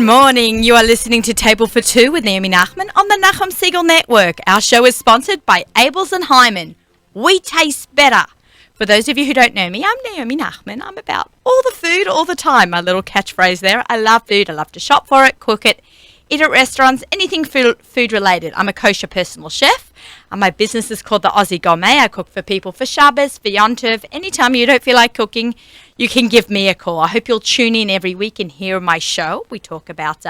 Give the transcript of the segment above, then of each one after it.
morning. You are listening to Table for Two with Naomi Nachman on the Nachum Siegel Network. Our show is sponsored by Abels and Hyman. We taste better. For those of you who don't know me, I'm Naomi Nachman. I'm about all the food all the time. My little catchphrase there. I love food. I love to shop for it, cook it, eat at restaurants, anything food related. I'm a kosher personal chef. My business is called the Aussie Gourmet. I cook for people for Shabbos, for Yom Tov. Anytime you don't feel like cooking, you can give me a call. I hope you'll tune in every week and hear my show. We talk about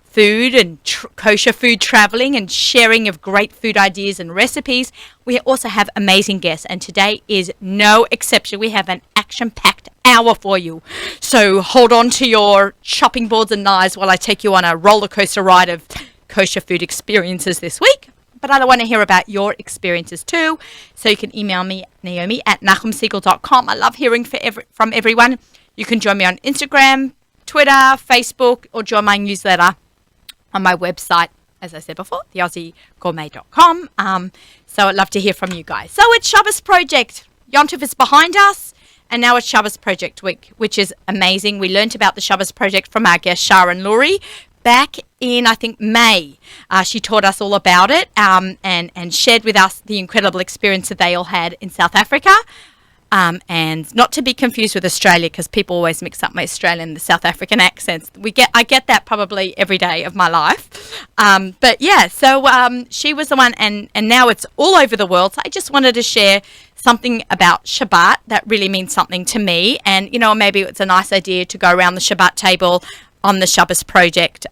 food and kosher food traveling and sharing of great food ideas and recipes. We also have amazing guests, and today is no exception. We have an action-packed hour for you. So hold on to your chopping boards and knives while I take you on a roller coaster ride of kosher food experiences this week. But I want to hear about your experiences too. So you can email me, naomi@nachumsiegel.com. I love hearing from everyone. You can join me on Instagram, Twitter, Facebook, or join my newsletter on my website, as I said before, theaussiegourmet.com. So I'd love to hear from you guys. So it's Shabbos Project. Yom Tov is behind us, and now it's Shabbos Project Week, which is amazing. We learned about the Shabbos Project from our guest, Sharon Lurie, back in, I think, May. She taught us all about it and shared with us the incredible experience that they all had in South Africa. And not to be confused with Australia, because people always mix up my Australian and the South African accents. I get that probably every day of my life. But yeah, so she was the one, and now it's all over the world. So I just wanted to share something about Shabbat that really means something to me. And, you know, maybe it's a nice idea to go around the Shabbat table on the Shabbos Project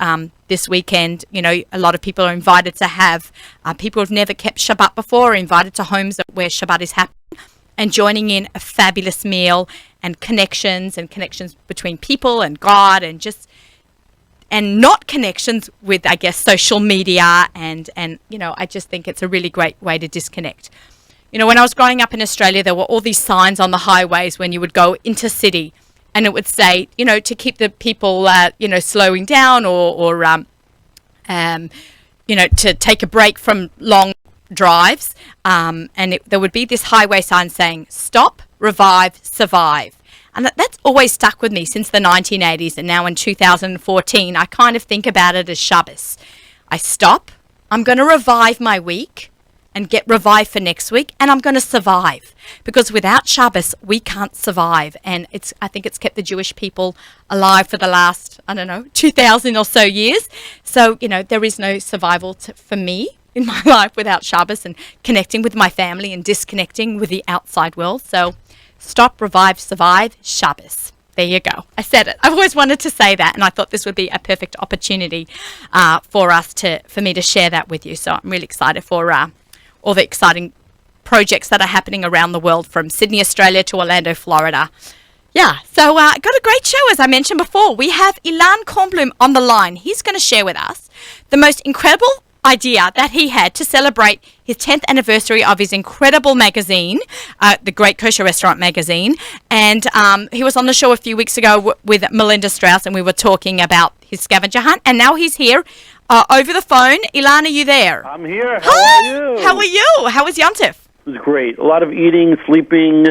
this weekend. You know, a lot of people are invited to have, people who've never kept Shabbat before are invited to homes where Shabbat is happening and joining in a fabulous meal and connections between people and God and not connections with, I guess, social media and you know, I just think it's a really great way to disconnect. You know, when I was growing up in Australia, there were all these signs on the highways when you would go intercity, and it would say, you know, to keep the people, you know, slowing down or you know, to take a break from long drives. And there would be this highway sign saying, stop, revive, survive. And that's always stuck with me since the 1980s. And now in 2014, I kind of think about it as Shabbos. I stop, I'm going to revive my week and get revived for next week, and I'm going to survive, because without Shabbos we can't survive. And I think it's kept the Jewish people alive for the last, 2,000 or so years. So, you know, there is no survival for me in my life without Shabbos and connecting with my family and disconnecting with the outside world. So stop, revive, survive, Shabbos. There you go. I said it. I've always wanted to say that, and I thought this would be a perfect opportunity for me to share that with you. So I'm really excited for all the exciting projects that are happening around the world, from Sydney, Australia to Orlando, Florida. Yeah, so got a great show, as I mentioned before. We have Ilan Kornblum on the line. He's going to share with us the most incredible idea that he had to celebrate his 10th anniversary of his incredible magazine, the Great Kosher Restaurant magazine. And he was on the show a few weeks ago with Melinda Strauss, and we were talking about his scavenger hunt. And now he's here over the phone. Ilan, are you there? I'm here. How are you? How are you? How was Yom Tov? It was great. A lot of eating, sleeping,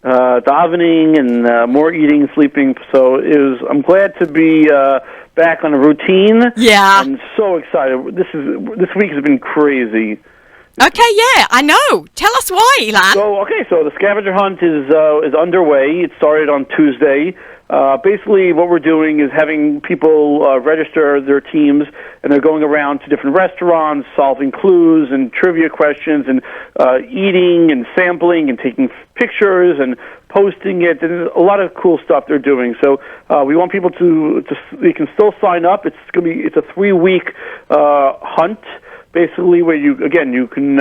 davening, and more eating, sleeping. So I'm glad to be back on a routine. Yeah. I'm so excited. This week has been crazy. Okay, yeah, I know. Tell us why, Ilan. So the scavenger hunt is underway. It started on Tuesday. Basically, what we're doing is having people register their teams, and they're going around to different restaurants, solving clues and trivia questions, and eating and sampling and taking pictures and posting it. And a lot of cool stuff they're doing. So we want people they can still sign up. It's a 3-week hunt, basically, where you can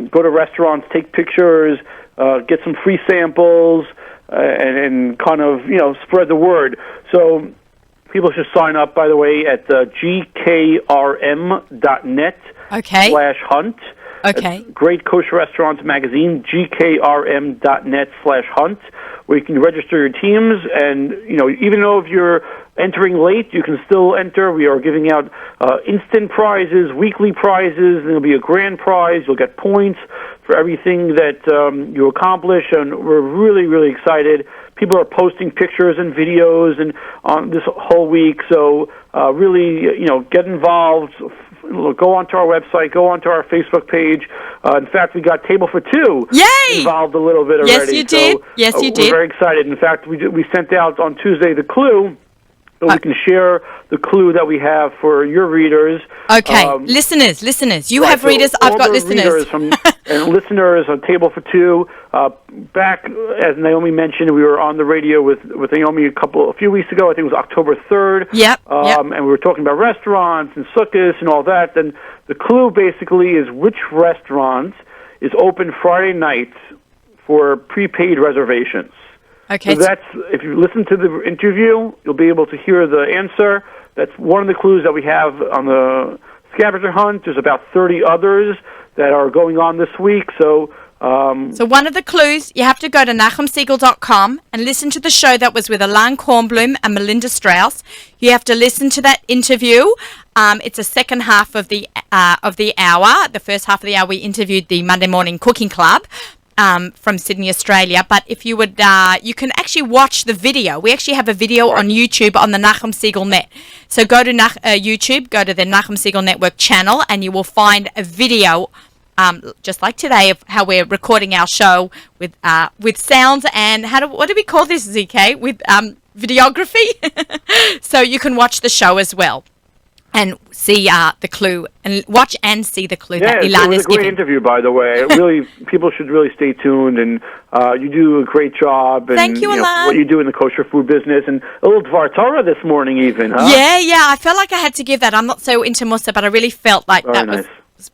go to restaurants, take pictures, get some free samples, and kind of, you know, spread the word. So people should sign up, by the way, at gkrm.net/hunt. Okay. Great Kosher Restaurants Magazine, gkrm.net/hunt, where you can register your teams. And, you know, even though if you're entering late, you can still enter. We are giving out instant prizes, weekly prizes. There'll be a grand prize. You'll get points for everything that you accomplish, and we're really, really excited. people are posting pictures and videos and on this whole week. So really, get involved. Go onto our website, go onto our Facebook page. In fact, we got Table for Two Yay! involved a little bit already. Yes, you did. So, yes, you did. We're very excited. In fact, we sent out on Tuesday the clue, so we can share the clue that we have for your readers. Okay, listeners, you have readers. I've got listeners. And listeners on Table for Two. Back, as Naomi mentioned, we were on the radio with Naomi a few weeks ago. I think it was October 3rd. Yep. And we were talking about restaurants and sukkahs and all that. And the clue basically is which restaurant is open Friday nights for prepaid reservations. Okay. So if you listen to the interview, you'll be able to hear the answer. That's one of the clues that we have on the scavenger hunt. There's about 30 others that are going on this week. So one of the clues, you have to go to NachumSiegel.com and listen to the show that was with Alan Kornblum and Melinda Strauss. You have to listen to that interview. It's the second half of the hour. The first half of the hour, we interviewed the Monday Morning Cooking Club from Sydney, Australia. But if you would, you can actually watch the video. We actually have a video on YouTube on the Nachum Siegel Net. So go to YouTube, go to the Nachum Siegel Network channel, and you will find a video just like today, of how we're recording our show with sounds and what do we call this, ZK? With videography. So you can watch the show as well and see the clue and watch and see the clue that Ilan is giving. It was a great interview, by the way. Really, people should really stay tuned, and you do a great job. And, Thank you, Ilan. What you do in the kosher food business, and a little Dvar Torah this morning, even. Huh? Yeah. I felt like I had to give that. I'm not so into Musa, but I really felt like Very that nice. was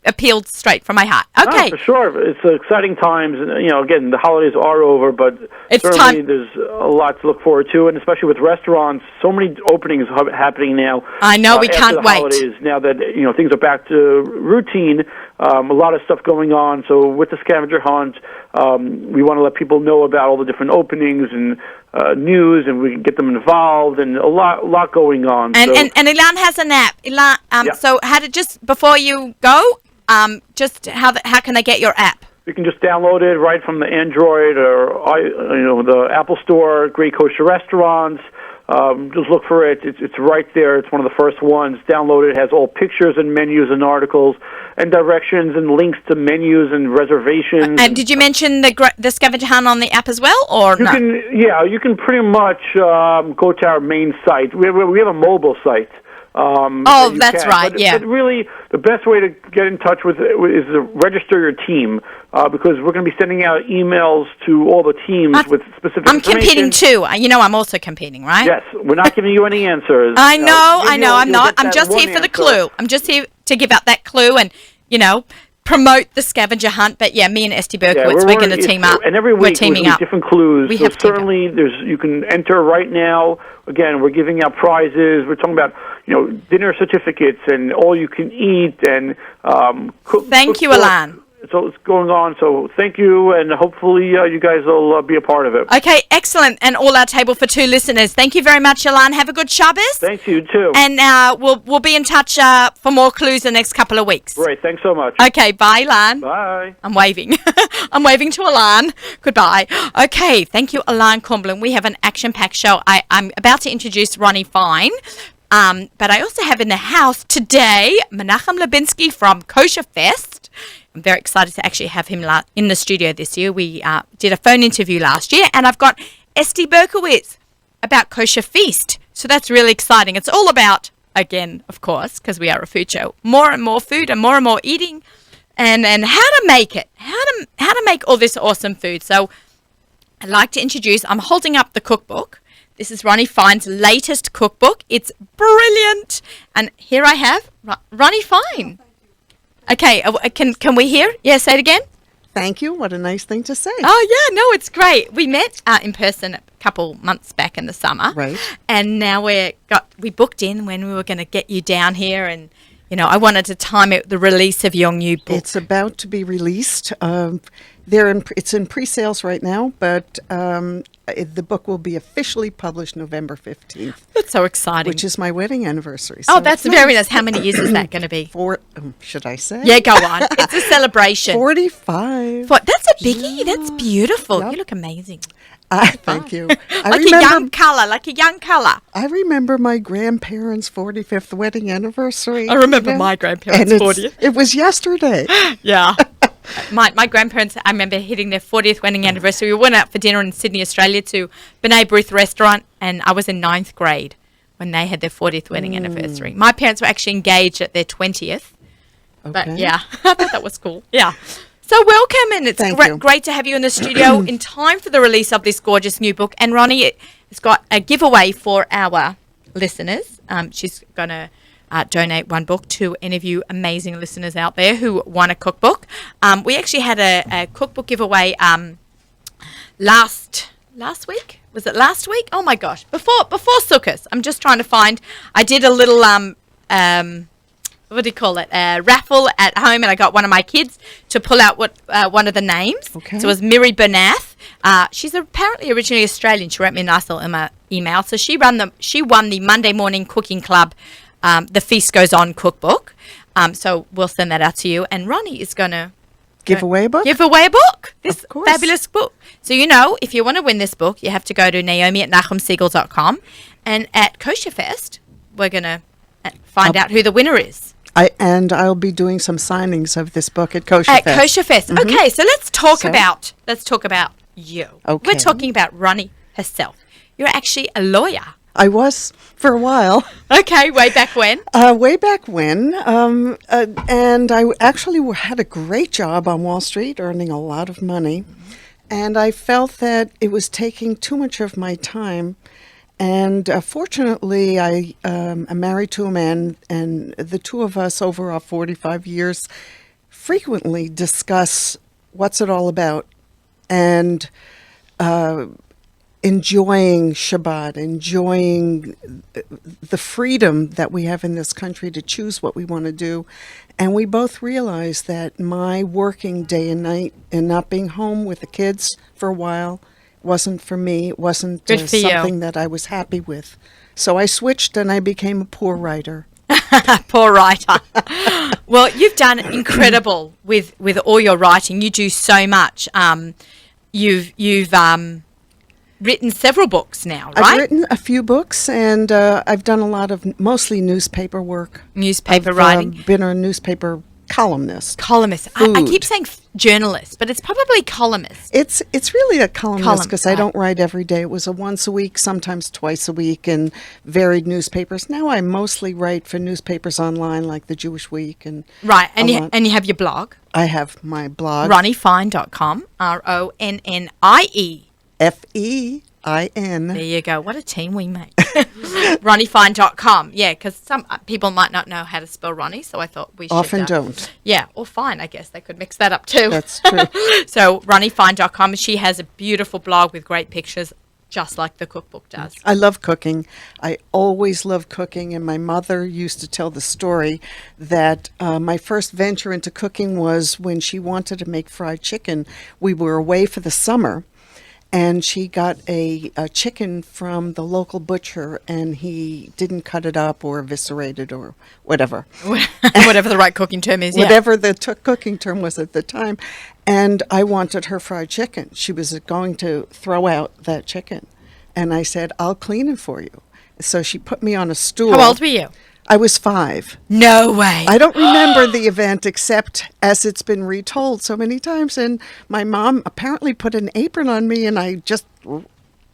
appealed straight from my heart. Okay. Oh, for sure. It's exciting times. And, again, the holidays are over, but It's certainly time. there's a lot to look forward to, and especially with restaurants, so many openings happening now. I know, we after can't the wait. Holidays, now that things are back to routine, a lot of stuff going on. So with the scavenger hunt, we want to let people know about all the different openings and news, and we can get them involved, and a lot going on. And Ilan has an app. Ilan, Yeah. So just before you go, just how can they get your app? You can just download it right from the Android or the Apple Store. Great Kosher Restaurants. Just look for it. It's right there. It's one of the first ones. Download it. It has all pictures and menus and articles and directions and links to menus and reservations. And did you mention the scavenger hunt on the app as well, or no? You can pretty much go to our main site. We have a mobile site. That's right. But really, the best way to get in touch with is to register your team, because we're going to be sending out emails to all the teams with specific I'm information. competing too. I'm also competing, right? Yes, we're not giving you any answers. I know. I'm not. get I'm that just one here for the answer. clue. I'm just here to give out that clue and, promote the scavenger hunt. But me and Esty Berkowitz, we're going to team up. And every week we're teaming with up. different clues. We So have to certainly you can enter right now. Again, we're giving out prizes. We're talking about dinner certificates and all you can eat and Thank you, Ilan. So it's going on. So thank you, and hopefully you guys will be a part of it. Okay, excellent. And all our Table for Two listeners, thank you very much, Ilan. Have a good Shabbos. Thanks, you too. And we'll be in touch for more clues the next couple of weeks. Great. Thanks so much. Okay, bye, Ilan. Bye. I'm waving. I'm waving to Ilan. Goodbye. Okay, thank you, Ilan Kornblum. We have an action-packed show. I'm about to introduce Ronnie Fine. But I also have in the house today Menachem Lubinsky from Kosher Fest. I'm very excited to actually have him in the studio this year. We did a phone interview last year, and I've got Esty Berkowitz about Kosher Feast. So that's really exciting. It's all about, again, of course, because we are a food show, more and more food and more eating, and how to make it, how to make all this awesome food. So I'd like to introduce, I'm holding up the cookbook. This is Ronnie Fine's latest cookbook. It's brilliant. And here I have Ronnie Fine. Okay, can we hear? Yeah, say it again. Thank you. What a nice thing to say. Oh, yeah, no, it's great. We met in person a couple months back in the summer. Right. And now we booked in when we were going to get you down here, and I wanted to time it the release of your new book. It's about to be released. It's in pre-sales right now, but the book will be officially published November 15th. That's so exciting. Which is my wedding anniversary. So that's very nice. How many years is that going to be? Should I say? Yeah, go on. It's a celebration. 45. That's a biggie. Yeah. That's beautiful. Yep. You look amazing. Thank you. Like a young colour. I remember my grandparents' 45th wedding anniversary. I remember my grandparents' and 40th. It was yesterday. Yeah. My grandparents, I remember hitting their 40th wedding anniversary. We went out for dinner in Sydney, Australia to B'nai B'rith restaurant, and I was in 9th grade when they had their 40th wedding anniversary. My parents were actually engaged at their 20th. But Okay. yeah, I thought that was cool. Yeah. So welcome, and it's Thank you. great to have you in the studio in time for the release of this gorgeous new book. And Ronnie has got a giveaway for our listeners. She's going to donate one book to any of you amazing listeners out there who want a cookbook. We actually had a cookbook giveaway last week. Was it last week? Oh my gosh, before Sukkot. I'm just trying to find. I did a little what do you call it? Raffle at home, and I got one of my kids to pull out one of the names. Okay. So it was Miri Bernath. She's apparently originally Australian. She wrote me a nice little email. So she won the Monday Morning Cooking Club, The Feast Goes On cookbook. So we'll send that out to you. And Ronnie is going to Give away a book? Give away a book. This Of course. fabulous book. So, if you want to win this book, you have to go to naomi@nachumsegal.com. And at Kosher Fest, we're going to find out who the winner is. I'll be doing some signings of this book at Kosher At Fest. Kosher Fest. Okay, so let's talk So- about you. Okay. We're talking about Ronnie herself. You're actually a lawyer. I was for a while. Okay, way back when. Way back when, and I actually had a great job on Wall Street, earning a lot of money, and I felt that it was taking too much of my time. And fortunately, I am married to a man, and the two of us, over our 45 years, frequently discuss what's it all about, and enjoying Shabbat, enjoying the freedom that we have in this country to choose what we want to do. And we both realized that my working day and night and not being home with the kids for a while wasn't for me. It wasn't Good for you. something that I was happy with. So I switched and I became a poor writer. Poor writer. Well, you've done incredible with all your writing. You do so much. You've written several books now, right? I've written a few books, and I've done a lot of mostly newspaper work. Newspaper I've, writing. been a newspaper columnist. Columnist. I Food. keep saying journalist, but it's probably columnist. It's really a columnist because I right. don't write every day. It was a once a week, sometimes twice a week, in varied newspapers. Now I mostly write for newspapers online, like the Jewish Week, and Right, and a you lot. and you have your blog, I have my blog, ronniefine.com, RONNIE. FEIN. There you go. What a team we make. ronniefine.com. Yeah, because some people might not know how to spell Ronnie, so I thought we should. Often don't. Yeah, or fine, I guess. They could mix that up too. That's true. So ronniefine.com. She has a beautiful blog with great pictures, just like the cookbook does. I love cooking. I always loved cooking, and my mother used to tell the story that my first venture into cooking was when she wanted to make fried chicken. We were away for the summer, and she got a chicken from the local butcher, and he didn't cut it up or eviscerate it or whatever. Whatever the right cooking term is, yeah. Whatever the cooking term was at the time. And I wanted her fried chicken. She was going to throw out that chicken. And I said, I'll clean it for you. So she put me on a stool. How old were you? I was 5. No way. I don't remember the event except as it's been retold so many times. And my mom apparently put an apron on me, and I just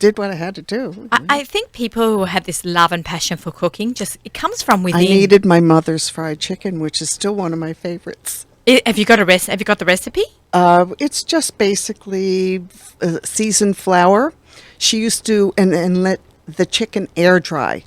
did what I had to do. I think people who have this love and passion for cooking, it comes from within. I needed my mother's fried chicken, which is still one of my favorites. Have you got the recipe? It's just basically seasoned flour. She used to and let the chicken air dry.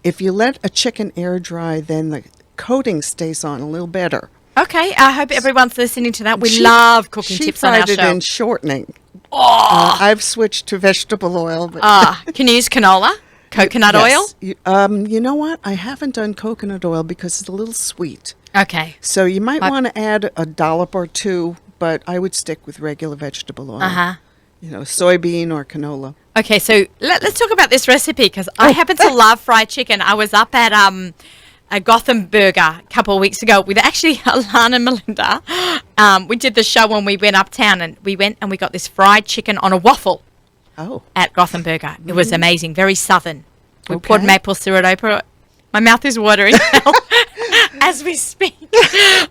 If you let a chicken air dry, then the coating stays on a little better. Okay, I hope everyone's listening to that. We She- love cooking tips on our She fried show. it in shortening. I've switched to vegetable oil. But Can you use canola? Coconut oil? yes. You know what? I haven't done coconut oil because it's a little sweet. Okay. So you might want to add a dollop or two, but I would stick with regular vegetable oil. Uh-huh. Soybean or canola. Okay, so let's talk about this recipe because I happen to love fried chicken. I was up at a Gothenburger a couple of weeks ago with actually Alana and Melinda. We did the show when we went uptown, and we got this fried chicken on a waffle. Oh. at Gothenburger. It was amazing, very southern. We poured Okay. maple syrup over it. My mouth is watering now as we speak.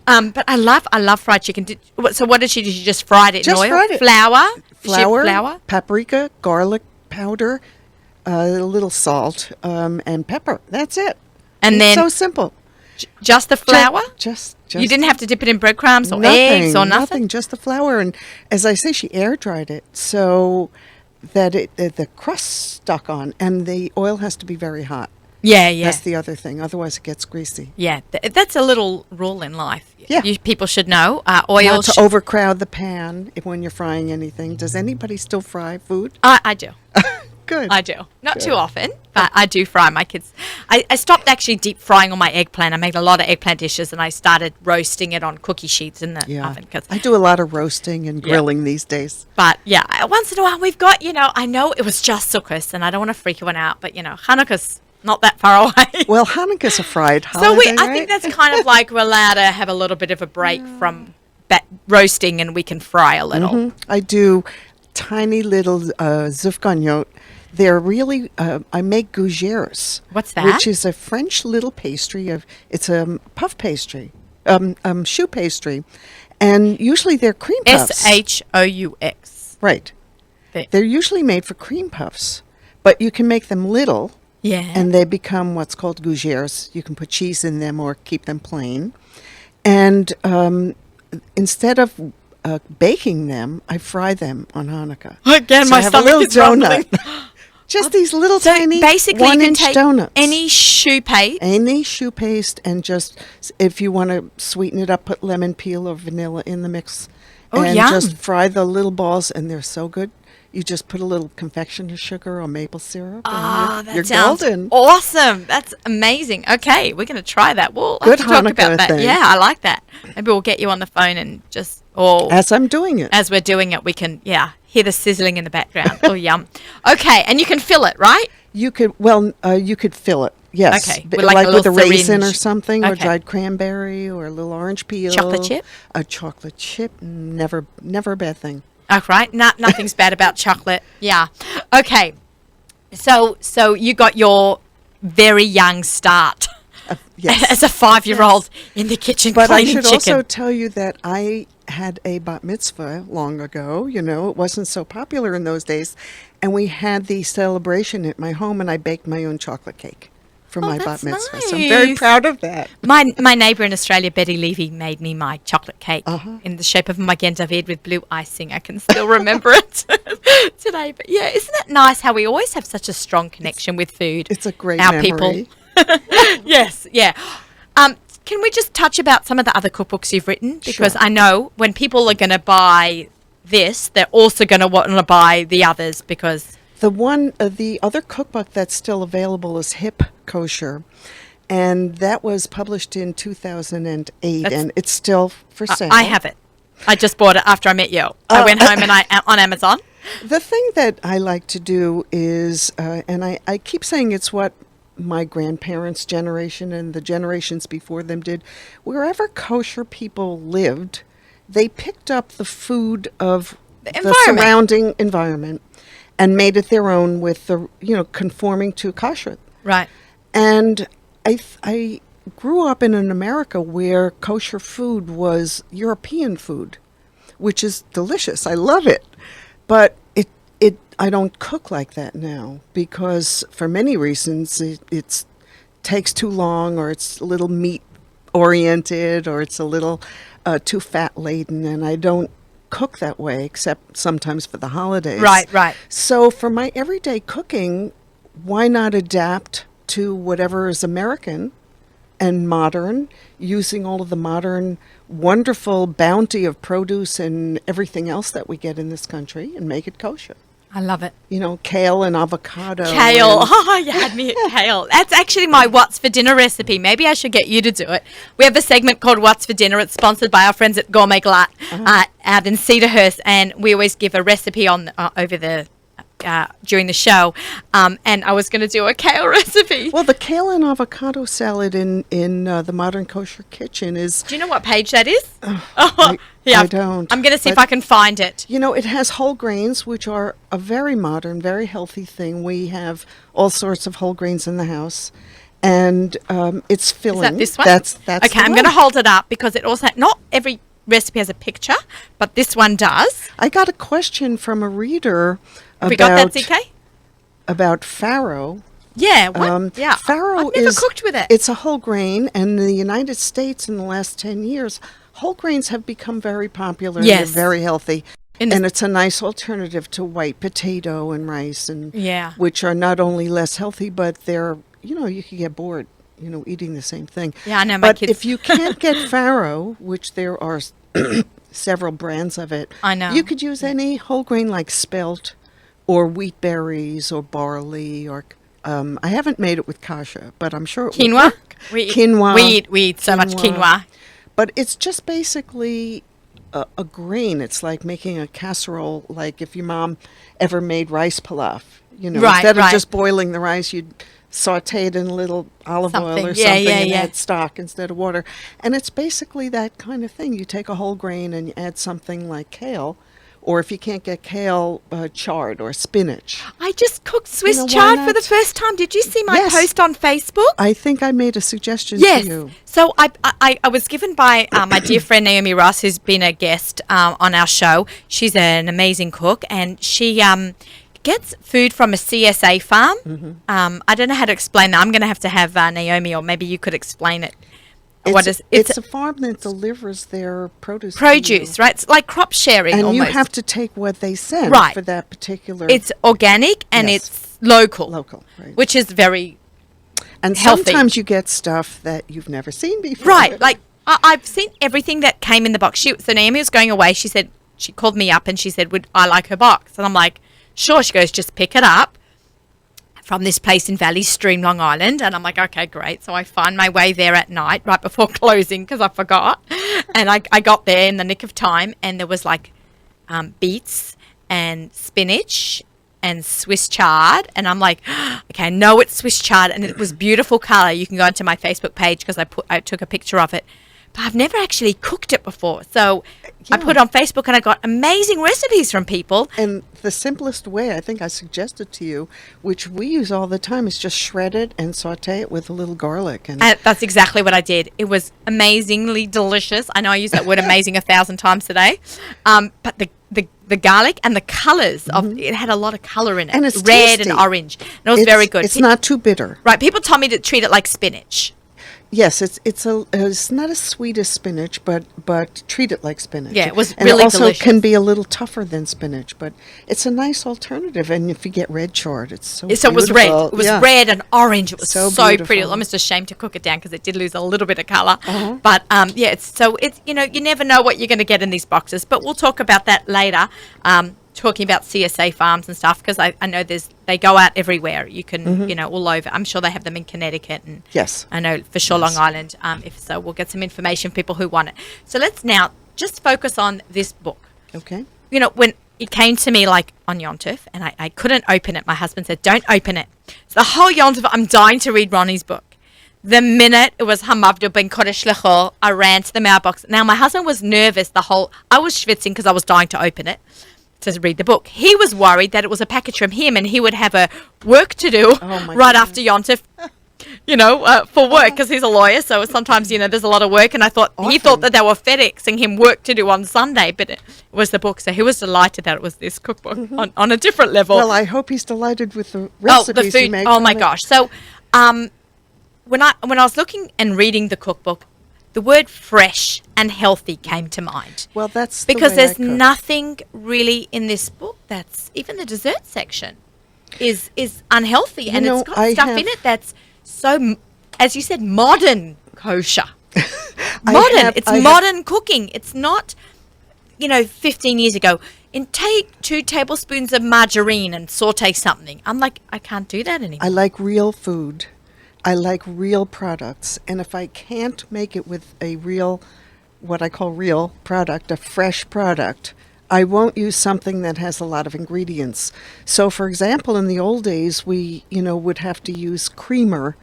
But I love fried chicken. So what did she do? She just fried it Just in oil? fried it. Flour? Flour, paprika, garlic powder, a little salt, and pepper. That's it. And It's then so simple. just the flour? Just You didn't have to dip it in breadcrumbs or nothing, eggs or nothing? Just the flour. And as I say, she air dried it so that the crust stuck on, and the oil has to be very hot. Yeah. That's the other thing. Otherwise, it gets greasy. Yeah, that's a little rule in life. Yeah. People should know. Oil. Not to overcrowd the pan when you're frying anything. Does anybody still fry food? I do. Good. I do. Not too often, but I do fry my kids. I stopped actually deep frying on my eggplant. I made a lot of eggplant dishes, and I started roasting it on cookie sheets in the oven. I do a lot of roasting and grilling these days. But yeah, once in a while we've got, I know it was just Sukkot, and I don't want to freak anyone out, but Hanukkah's not that far away. Well, Hanukkah's a fried So holiday, I think that's kind of like we're allowed to have a little bit of a break from roasting, and we can fry a little. I do tiny little zufganiot. They're really, I make gougères. What's that? Which is a French little pastry. It's a puff pastry, choux pastry. And usually they're cream puffs. SHOUX. Right. They're usually made for cream puffs, but you can make them little. Yeah. And they become what's called gougères. You can put cheese in them or keep them plain. And instead of baking them, I fry them on Hanukkah. Again, So my I have a stomach little is rumbling. donut. Just these little So tiny basically, you can 1-inch take donuts. any choux paste. Any choux paste, and just if you want to sweeten it up, put lemon peel or vanilla in the mix. Oh, and yum. just fry the little balls, and they're so good. You just put a little confectioner sugar or maple syrup. Ah, and that you're sounds golden. awesome. That's amazing. Okay, we're going to try that. We'll Good have to talk Hanukkah about that. thing. Yeah, I like that. Maybe we'll get you on the phone and just, As I'm doing it. as we're doing it, we can, hear the sizzling in the background. Oh, yum. Okay, and you can fill it, right? You could fill it. Yes. Okay, B- with like a with a little raisin or syringe. something, or Okay. dried cranberry, or a little orange peel. Chocolate chip? A chocolate chip, never a bad thing. Oh, right. Nothing's bad about chocolate. Yeah. Okay. So you got your very young start Yes. as a 5-year-old in the kitchen But I cleaning should chicken. also tell you that I had a bat mitzvah long ago. It wasn't so popular in those days. And we had the celebration at my home, and I baked my own chocolate cake for my bat that's mitzvah. So I'm very nice. proud of that. My neighbour in Australia, Betty Levy, made me my chocolate cake Uh-huh. in the shape of a Magen David with blue icing. I can still remember it today. But yeah, isn't it nice how we always have such a strong connection with food? It's a great our memory. people. Yes, yeah. Can we just touch about some of the other cookbooks you've written? Because Sure. I know when people are going to buy this, they're also going to want to buy the others because... The other cookbook that's still available is Hip Kosher, and that was published in 2008, That's- and it's still for sale. I have it. I just bought it after I met you. I went home and on Amazon. The thing that I like to do is, and I keep saying it's what my grandparents' generation and the generations before them did, wherever kosher people lived, they picked up the food of the environment. surrounding environment and made it their own with conforming to kashrut. Right. And I grew up in an America where kosher food was European food, which is delicious. I love it. But I don't cook like that now because for many reasons it takes too long, or it's a little meat oriented, or it's a little too fat laden, and I don't cook that way except sometimes for the holidays. Right. So for my everyday cooking, why not adapt to whatever is American and modern, using all of the modern wonderful bounty of produce and everything else that we get in this country, and make it kosher. I love it. Kale and avocado. Kale. and- Oh, you had me at kale. That's actually my What's for Dinner recipe. Maybe I should get you to do it. We have a segment called What's for Dinner. It's sponsored by our friends at Gourmet Glatt out in Cedarhurst, and we always give a recipe on over the during the show, and I was going to do a kale recipe. Well, the kale and avocado salad in the Modern Kosher Kitchen is. Do you know what page that is? I don't. I'm going to see if But, I can find it. You know, it has whole grains, which are a very modern, very healthy thing. We have all sorts of whole grains in the house, and it's filling. Is that this one? That's okay. I'm going to hold it up because it also not every recipe has a picture, but this one does. I got a question from a reader Have we got that, ZK? about farro. Yeah. What? Yeah. Farro I've never is cooked with it. It's a whole grain, and in the United States in the last 10 years, whole grains have become very popular. Yes. And they're very healthy. In And it's a nice alternative to white potato and rice, and Yeah. which are not only less healthy, but they're, you could get bored, eating the same thing. Yeah, I know my But kids. if you can't get farro, which there are several brands of it, I know. you could use any whole grain like spelt or wheat berries or barley or I haven't made it with kasha, but I'm sure it would Quinoa? work. Quinoa. We eat so much quinoa. But it's just basically a grain. It's like making a casserole, like if your mom ever made rice pilaf. Right, Instead of right. just boiling the rice, you'd saute it in a little olive oil Something. or Yeah, something yeah, and yeah. add stock instead of water. And it's basically that kind of thing. You take a whole grain and you add something like kale, or if you can't get kale, chard or spinach. I just cooked Swiss why chard for not? the first time. Did you see my Yes. post on Facebook? I think I made a suggestion Yes. to you. So I was given by my dear friend Naomi Ross, who's been a guest on our show. She's an amazing cook, and she gets food from a CSA farm. Mm-hmm. I don't know how to explain that. I'm going to have Naomi, or maybe you could explain it. It's a farm that delivers their produce. to you. produce, right? It's like crop sharing And almost. you have to take what they send Right. for that particular It's organic and Yes. it's local. local. Right. Which is very And healthy. sometimes you get stuff that you've never seen before. right. Like I've seen everything that came in the box. So Naomi was going away. She said she called me up and she said, "Would I like her box?" And I'm like, "Sure." She goes, "Just pick it up from this place in Valley Stream, Long Island." And I'm like, "Okay, great." So I find my way there at night, right before closing, because I forgot. And I got there in the nick of time, and there was like beets and spinach and Swiss chard, and I'm like, okay, I know it's Swiss chard, and it was beautiful color. You can go onto my Facebook page because I took a picture of it, but I've never actually cooked it before. So I put it on Facebook, and I got amazing recipes from people. And the simplest way, I think I suggested to you, which we use all the time, is just shred it and saute it with a little garlic. And That's exactly what I did. It was amazingly delicious. I know I use that word amazing 1,000 times today, but the garlic and the colors of it had a lot of color in it, And it's red tasty. and orange. And it was very good. It's not too bitter. Right, people told me to treat it like spinach. Yes, it's not as sweet as spinach, but treat it like spinach. Yeah, it was and really it also delicious. can be a little tougher than spinach, but it's a nice alternative. And if you get red chard, it's so So it was red. beautiful. It was Yeah. red and orange. It was So so, pretty. beautiful. Almost a shame to cook it down because it did lose a little bit of color. But yeah, it's you never know what you're going to get in these boxes. But we'll talk about that later. Talking about CSA farms and stuff, because I know they go out everywhere. You can all over. I'm sure they have them in Connecticut, and Yes. I know for sure Long Island. If so, we'll get some information for people who want it. So let's now just focus on this book. Okay. When it came to me like on Yontif, and I couldn't open it. My husband said, "Don't open it." So the whole Yontif, I'm dying to read Ronnie's book. The minute it was Hamavdu ben Kodesh Lechol, I ran to the mailbox. Now my husband was nervous. I was schwitzing because I was dying to open it to read the book. He was worried that it was a package from him and he would have a work to do my right after Yontif. For work, because he's a lawyer, so sometimes there's a lot of work. And I thought he thought that they were FedExing him work to do on Sunday, but it was the book. So he was delighted that it was this cookbook on a different level. Well, I hope he's delighted with the recipes the you food! make. Oh from my it. gosh! So, when I was looking and reading the cookbook, the word fresh and healthy came to mind. Well, that's Because the way there's I cook. nothing really in this book that's even the dessert section is unhealthy, and know, it's got I stuff have- in it that's so, as you said, modern kosher. I Modern. have- It's I have- modern cooking. It's not, 15 years ago. And take 2 tablespoons of margarine and saute something. I'm like, I can't do that anymore. I like real food. I like real products. And if I can't make it with a real, what I call real product, a fresh product, I won't use something that has a lot of ingredients. So, for example, in the old days, we, would have to use creamer.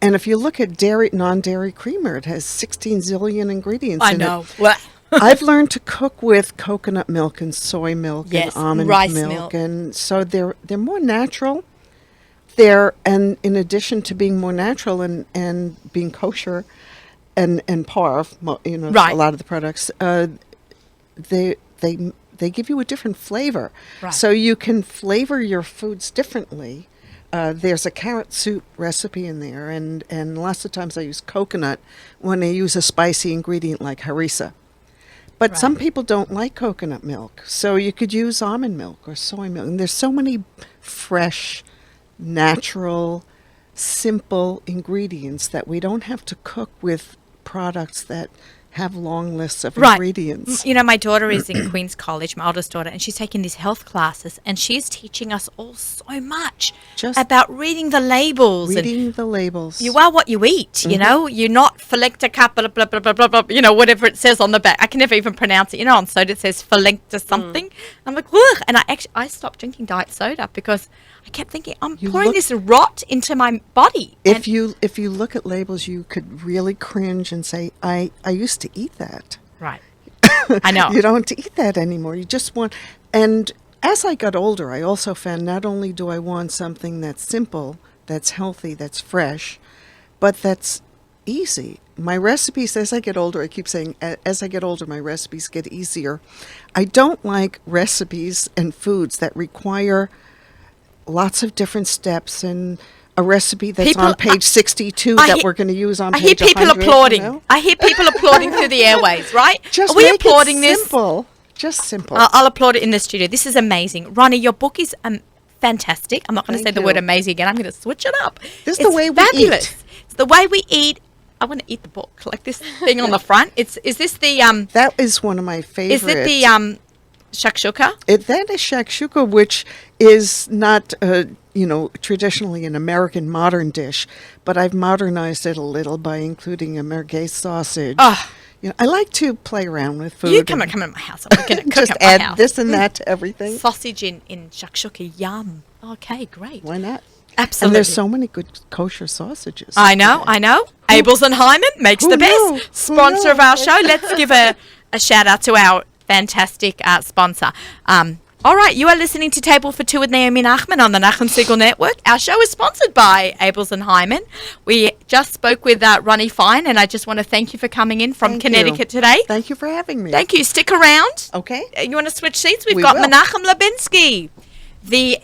And if you look at non-dairy creamer, it has 16 zillion ingredients I in know. it. Well, I've learned to cook with coconut milk and soy milk Yes, and almond rice milk, milk. and so they're more natural. And in addition to being more natural and being kosher, and parv, Right. a lot of the products, they give you a different flavor. Right. So you can flavor your foods differently. There's a carrot soup recipe in there, and lots of times I use coconut when I use a spicy ingredient like harissa. But some Right. people don't like coconut milk, so you could use almond milk or soy milk. And there's so many fresh, natural, simple ingredients that we don't have to cook with products that have long lists of Right. ingredients. My daughter is in Queen's College, my oldest daughter, and she's taking these health classes, and she's teaching us all so much Just about reading the labels and Reading the labels. you are what you eat, You're not Felicta Kappa, blah, blah, blah, blah, blah, whatever it says on the back. I can never even pronounce it. On soda it says Felicta something. I'm like, ugh. And I stopped drinking diet soda because I kept thinking, I'm You pouring look- this rot into my body. And If you look at labels, you could really cringe and say, I used to eat that. Right. I know. You don't eat that anymore. You just want, and as I got older, I also found not only do I want something that's simple, that's healthy, that's fresh, but that's easy. My recipes, as I get older, I keep saying, as I get older, my recipes get easier. I don't like recipes and foods that require lots of different steps and a recipe that's People- on page 62 I that hear- we're going to use on I hear page people 100, applauding. I hear people applauding through the airways, right? Just Are we make applauding it this? simple. Just simple. I'll applaud it in the studio. This is amazing. Ronnie, your book is fantastic. I'm not going to say Thank the you. word amazing again. I'm going to switch it up. This is the way we fabulous. eat. It's the way we eat. I want to eat the book. Like this thing on the front. Is this the That is one of my favorites. is it the shakshuka? That is shakshuka, which is not, traditionally an American modern dish, but I've modernized it a little by including a merguez sausage. Oh. I like to play around with food. You come and in my house. I'm going to cook just at my add house. this and that to everything. Sausage in shakshuka. Yum. Okay, great. Why not? Absolutely. And there's so many good kosher sausages. I know. Abels and Hyman makes Who the knew? best Who sponsor of knew? our show. Let's give a shout out to our fantastic sponsor. All right, you are listening to Table for Two with Naomi Nachman on the Nachum Siegel Network. Our show is sponsored by Abels and Hyman. We just spoke with Ronnie Fine, and I just want to thank you for coming in from Thank Connecticut you. today. Thank you for having me. Thank you. Stick around. Okay. You want to switch seats? We've We got will. Menachem Lubinsky, the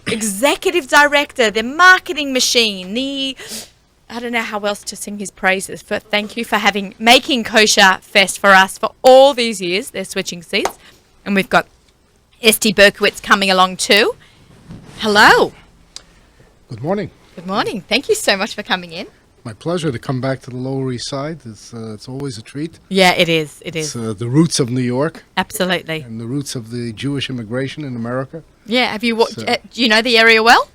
executive director, the marketing machine, I don't know how else to sing his praises, but thank you for making Kosher Fest for us for all these years. They're switching seats. And we've got Esti Berkowitz coming along too. Hello. Good morning. Good morning. Thank you so much for coming in. My pleasure to come back to the Lower East Side. It's always a treat. Yeah, it is. It It's is. the roots of New York Absolutely. and the roots of the Jewish immigration in America. Yeah. Have you So- do you know the area well?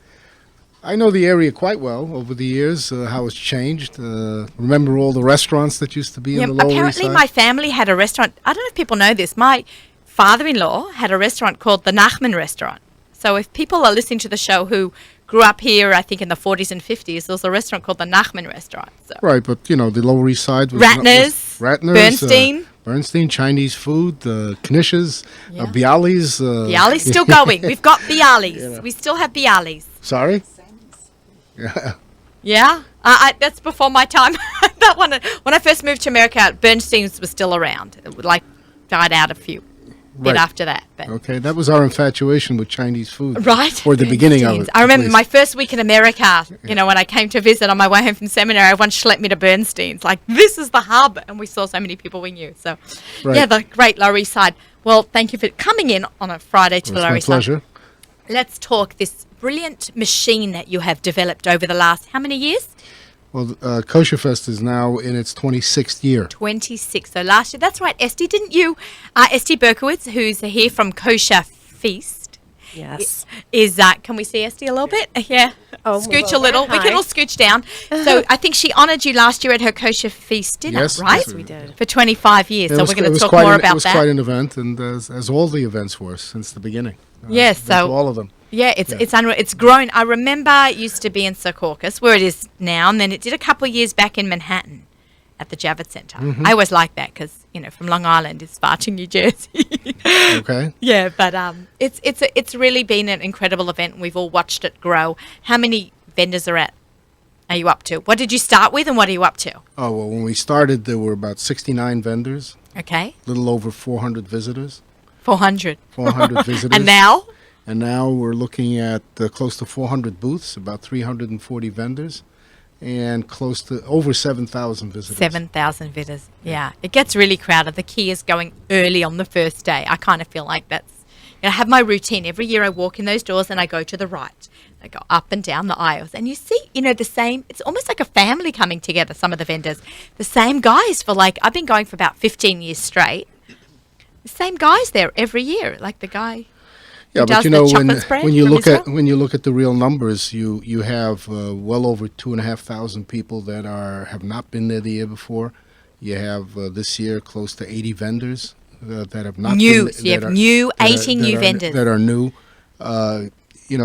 I know the area quite well over the years, how it's changed. Remember all the restaurants that used to be in the Lower East apparently Side? my family had a restaurant. I don't know if people know this. My father-in-law had a restaurant called the Nachman Restaurant. So if people are listening to the show who grew up here, I think in the 40s and 50s, there was a restaurant called the Nachman Restaurant. So. Right, but the Lower East Side was Ratner's, Ratner's, Bernstein. Bernstein, Chinese food, Knishes, Yeah. Bialys. Bialys still going. We've got Bialys. We still have Bialys. Sorry? Yeah. Yeah, that's before my time. That one, when I first moved to America, Bernstein's was still around. It died out a few bit Right. after that. But. Okay, that was our infatuation with Chinese food. Right. Or the beginning of Bernstein's. it. I at remember least. my first week in America, when I came to visit on my way home from seminary, everyone schlepped me to Bernstein's. Like, this is the hub. And we saw so many people we knew. So, Right. yeah, the great Lower East Side. Well, thank you for coming in on a Friday to It's the Lower my East Side. pleasure. Let's talk this brilliant machine that you have developed over the last, how many years? Well, Kosher Fest is now in its 26th year. 26. So last year, that's right, Esti, didn't you? Esti Berkowitz, who's here from Kosher Feast. Yes. Is can we see Esty a little bit? Yeah. Oh, scooch move a little. over. We can Hi. all scooch down. So I think she honoured you last year at her kosher feast dinner, Yes, right? yes, we did. For 25 years. It So was- we're going it to was talk quite more an- about It was that. quite an event, and as all the events were since the beginning. Yes, Been to so- all of them. Yeah, it's unreal. It's grown. I remember it used to be in Secaucus, where it is now, and then it did a couple of years back in Manhattan at the Javits Centre. Mm-hmm. I always like that because, from Long Island, it's far to New Jersey. Okay. Yeah, but it's really been an incredible event, and we've all watched it grow. How many vendors are you up to? What did you start with, and what are you up to? Oh well, when we started, there were about 69 vendors, Okay, a little over 400 visitors. 400. 400 visitors. And now? And now we're looking at close to 400 booths, about 340 vendors, and close to over 7,000 visitors. 7,000 visitors. Yeah, it gets really crowded. The key is going early on the first day. I kind of feel like I have my routine. Every year I walk in those doors and I go to the right. I go up and down the aisles. And you see, the same, it's almost like a family coming together, some of the vendors. The same guys I've been going for about 15 years straight. The same guys there every year, like the guy. Yeah, does but you the know chocolate spread when you from look at Israel? when you look at the real numbers, you have well over 2,500 people that have not been there the year before. You have this year close to 80 vendors that have not New, been so you that have are- new, that are- 80 that new are- vendors. that are new.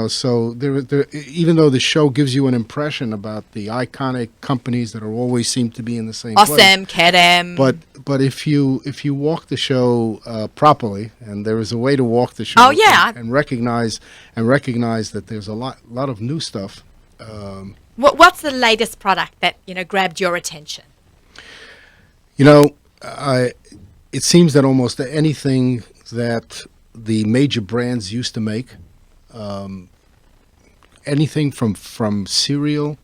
So there, even though the show gives you an impression about the iconic companies that are always seem to be in the same place. Awesome, Kedem. But if you walk the show properly, and there is a way to walk the show, Oh, yeah. and recognize that there's a lot of new stuff. What's the latest product that, grabbed your attention? It seems that almost anything that the major brands used to make, anything from cereal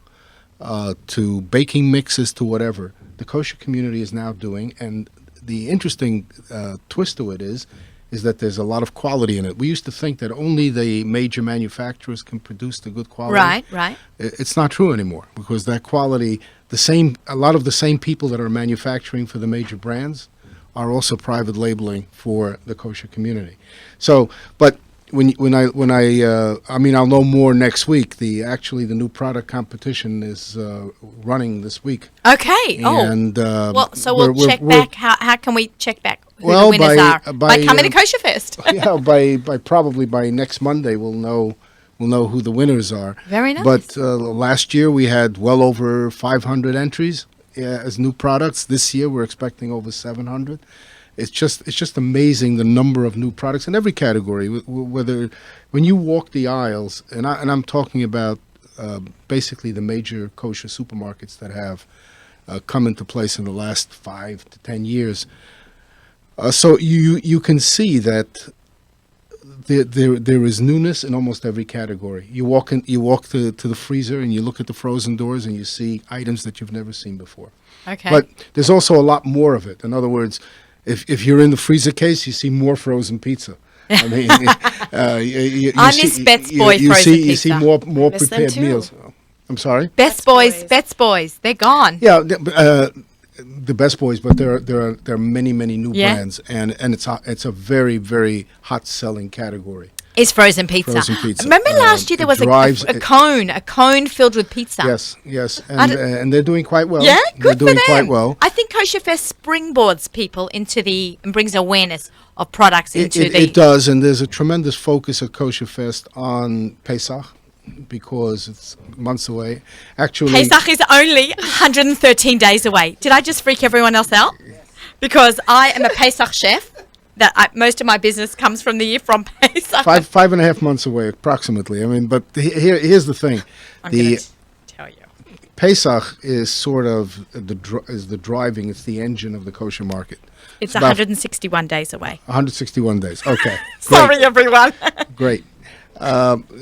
to baking mixes to whatever, the kosher community is now doing. And the interesting twist to it is that there's a lot of quality in it. We used to think that only the major manufacturers can produce the good quality. Right. It's not true anymore, because that quality, a lot of the same people that are manufacturing for the major brands are also private labeling for the kosher community. So, but I'll know more next week. The new product competition is running this week. Okay. And So we'll check back. How can we check back who Well, the winners by- are? by, coming to Kosher Fest. yeah, by next Monday we'll know who the winners are. Very nice. But last year we had well over 500 entries as new products. This year we're expecting over 700. It's just amazing the number of new products in every category. Whether when you walk the aisles, and I'm talking about basically the major kosher supermarkets that have come into place in the last 5 to 10 years. So you can see that there is newness in almost every category. You walk to the freezer and you look at the frozen doors and you see items that you've never seen before. Okay. But there's also a lot more of it. In other words, if you're in the freezer case, you see more frozen pizza. I mean, I miss Bet's Boy frozen You see pizza. more miss them prepared too. meals. I'm sorry. Best Boys, they're gone. Yeah, the Best Boys, but there are many new Yeah. brands, and it's a very very hot selling category. Is frozen pizza. Frozen pizza. Remember last year there It was drives- a cone filled with pizza. Yes, I d- and they're doing quite well. Yeah, they're good doing for them. quite well. I think Kosher Fest springboards people and brings awareness of products into It does, and there's a tremendous focus at Kosher Fest on Pesach because it's months away. Actually, Pesach is only 113 days away. Did I just freak everyone else out? Because I am a Pesach chef. Most of my business comes from Pesach. five and a half months away approximately. I mean, but here's the thing. I'm The going to tell you. Pesach is sort of the driving. It's the engine of the kosher market. It's about 161 days away. 161 days. Okay. Sorry, everyone. Great.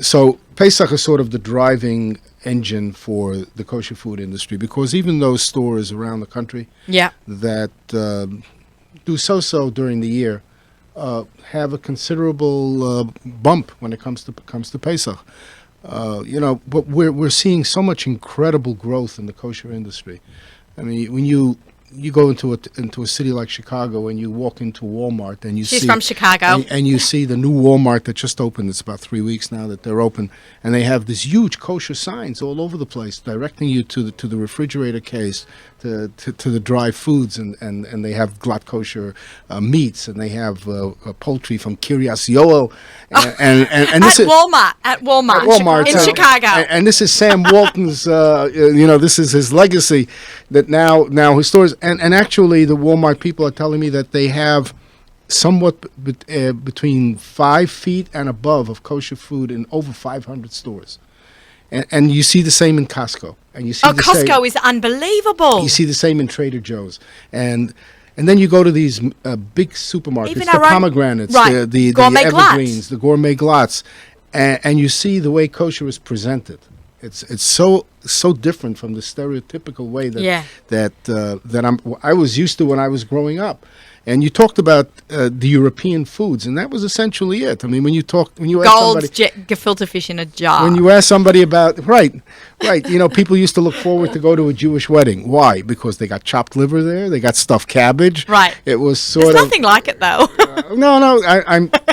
So Pesach is sort of the driving engine for the kosher food industry, because even those stores around the country Yeah. that do so during the year have a considerable bump when it comes to Pesach. But we're seeing so much incredible growth in the kosher industry. I mean, when you go into a city like Chicago and you walk into Walmart and you She's see from Chicago. and you see the new Walmart that just opened. It's about 3 weeks now that they're open, and they have these huge kosher signs all over the place directing you to the refrigerator case, to the dry foods, and they have glatt kosher meats, and they have poultry from Kiryas Yoel, and this At is Walmart. at Walmart in Chicago. and this is Sam Walton's. This is his legacy. That now his stores, and actually the Walmart people are telling me that they have somewhat between 5 feet and above of kosher food in over 500 stores, and you see the same in Costco, and you see Oh, the Costco same, is unbelievable. you see the same in Trader Joe's, and then you go to these big supermarkets, Even the our own- pomegranates, right, the Gourmet Glatt. evergreens, the gourmet glotz, and you see the way kosher is presented. It's so different from the stereotypical way Yeah. that I was used to when I was growing up. And you talked about the European foods, and that was essentially it. I mean, when you ask Gold somebody, gefilte fish in a jar. when you ask somebody about right, people used to look forward to go to a Jewish wedding. Why? Because they got chopped liver there, they got stuffed cabbage. Right. It was There's sort of nothing like it though. no.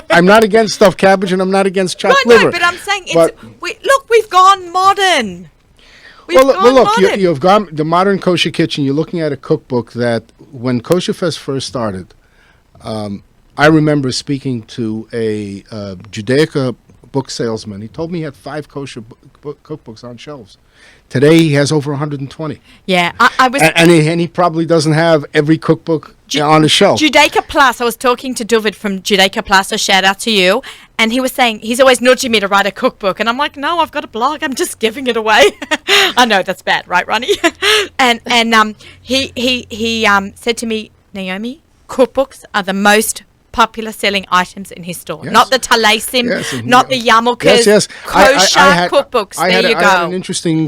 I'm not against stuffed cabbage, and I'm not against chopped liver. No, but I'm saying But- we've gone modern. We've Well, gone look, modern. you've got the modern kosher kitchen. You're looking at a cookbook that when Kosher Fest first started, I remember speaking to a Judaica book salesman. He told me he had 5 kosher cookbooks on shelves. Today he has over 120, Yeah, I was and he probably doesn't have every cookbook on the shelf. Judaica Plus. I was talking to David from Judaica Plus. A shout out to you. And he was saying he's always nudging me to write a cookbook, and I'm like, no, I've got a blog. I'm just giving it away. I know that's bad, right, Ronnie? and he said to me, Naomi, cookbooks are the most popular selling items in his store. Yes. Not the Talasim, Yes, and not the Yarmulkes. Yes. Kosher cookbooks. I there had you I had an go. interesting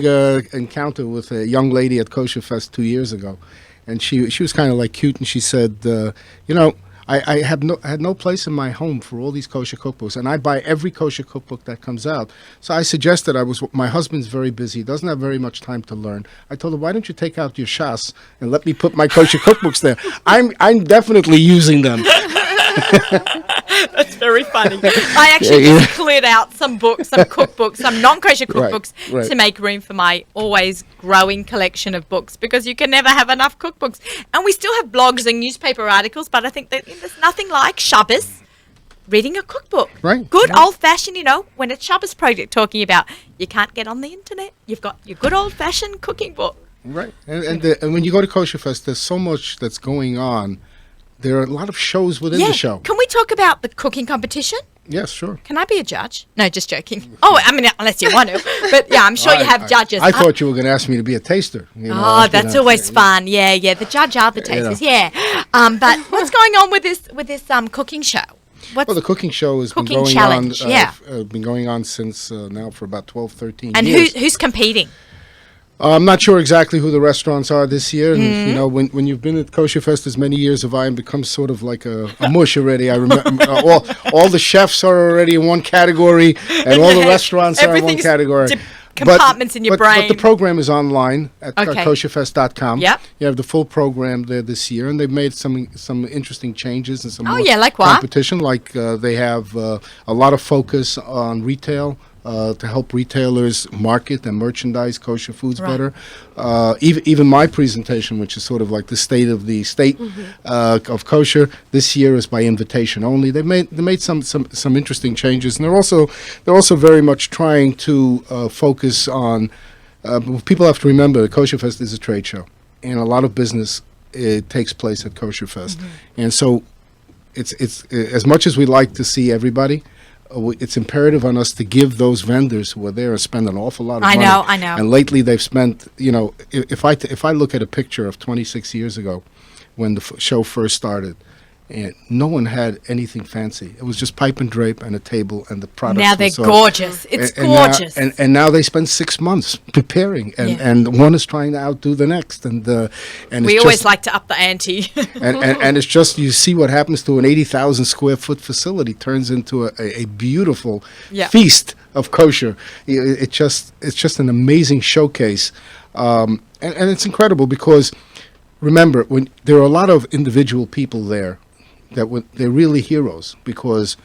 encounter with a young lady at Kosher Fest 2 years ago, and she was kind of like cute, and she said, I had no place in my home for all these kosher cookbooks, and I buy every kosher cookbook that comes out. So I suggested my husband's very busy, doesn't have very much time to learn. I told her, why don't you take out your shas and let me put my kosher cookbooks there? I'm definitely using them. That's very funny. I actually just cleared out some books, some cookbooks, some non-kosher Right, cookbooks right. to make room for my always growing collection of books, because you can never have enough cookbooks. And we still have blogs and newspaper articles, but I think that there's nothing like Shabbos reading a cookbook. Right, Good right. old-fashioned, when it's Shabbos Project talking about you can't get on the internet, you've got your good old-fashioned cooking book. Right, and when you go to Kosher Fest, there's so much that's going on. There are a lot of shows within the show. Can we talk about the cooking competition? Yes, sure. Can I be a judge? No, just joking. Oh, I mean, unless you want to. But yeah, I'm sure you have judges. I thought you were going to ask me to be a taster. Oh, that's always fun. Yeah. The judge are the tasters. Yeah. But what's going on with this cooking show? Well, the cooking show has Cooking been going challenge, on. yeah. Been going on since now for about 12, 13 And years. who's competing? I'm not sure exactly who the restaurants are this year. Mm-hmm. And, when you've been at Kosher Fest as many years as I am, it becomes sort of like a mush already. I remember all the chefs are already in one category, and all the restaurants are in one Everything's category. compartments in your brain. But the program is online at Okay. kosherfest.com. Yep. You have the full program there this year, and they've made some interesting changes and some more like what? competition. Like they have a lot of focus on retail. To help retailers market and merchandise kosher foods Right. better. Even my presentation, which is sort of like the state of the state of kosher, this year is by invitation only. They made some interesting changes, and they're also very much trying to focus on. People have to remember that Kosher Fest is a trade show, and a lot of business takes place at Kosher Fest, and so it's as much as we like to see everybody. It's imperative on us to give those vendors who are there and spend an awful lot of money. I know. And lately they've spent, if I look at a picture of 26 years ago when the show first started, and no one had anything fancy. It was just pipe and drape and a table and the products. Now they're gorgeous. It's gorgeous. And now they spend 6 months preparing, and one is trying to outdo the next. And We always like to up the ante. and it's just, you see what happens to an 80,000 square foot facility turns into a beautiful feast of kosher. It's just an amazing showcase, and it's incredible because remember, when there are a lot of individual people there they're really heroes because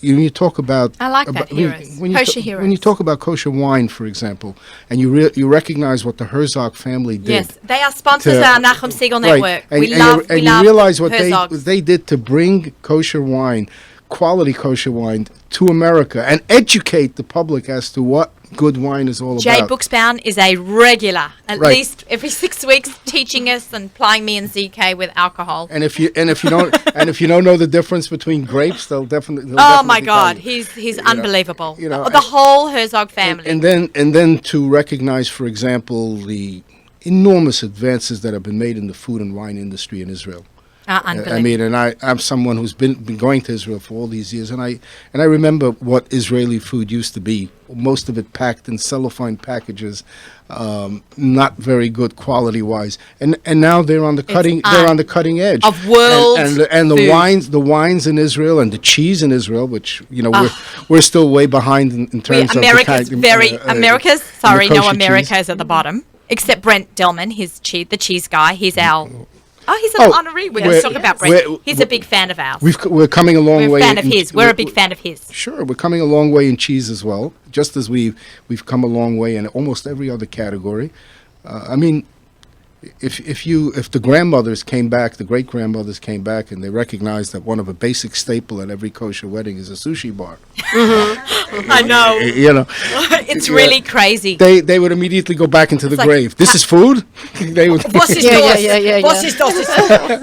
you talk about I like that, heroes. Kosher heroes. When you talk about kosher wine, for example, and you recognize what the Herzog family did. Yes, they are sponsors of our Nachum Siegel Right. Network. And, we and love you realize what Herzogs. they did to bring kosher wine, quality kosher wine, to America and educate the public as to what good wine is all Jay about. Buxbaum is a regular, at Right. least every 6 weeks, teaching us and plying me and ZK with alcohol. And if you don't know the difference between grapes, they'll definitely. Oh my tell God, you. he's unbelievable. you know, the whole Herzog family. And then to recognize, for example, the enormous advances that have been made in the food and wine industry in Israel. Unbelievable. I mean, and I'm someone who's been going to Israel for all these years, and I remember what Israeli food used to be. Most of it packed in cellophane packages, not very good quality wise. And now they're on the cutting edge of world and the food. wines in Israel and the cheese in Israel, which we're still way behind in terms of America's America's sorry, the no kosher America's cheese. at the bottom. Except Brent Delman, the cheese guy. He's our he's an honorary. We're going to talk about Brent. He's a big fan of ours. We're coming a long We're way. a fan of his. We're a big fan of his. Sure, we're coming a long way in cheese as well, just as we've come a long way in almost every other category. I mean, if the grandmothers came back, the great grandmothers came back, and they recognized that one of a basic staple at every kosher wedding is a sushi bar. I know. You know, It's really crazy. they would immediately go back into the like, grave. This is food. They would. What's his Yeah. What's his sauce?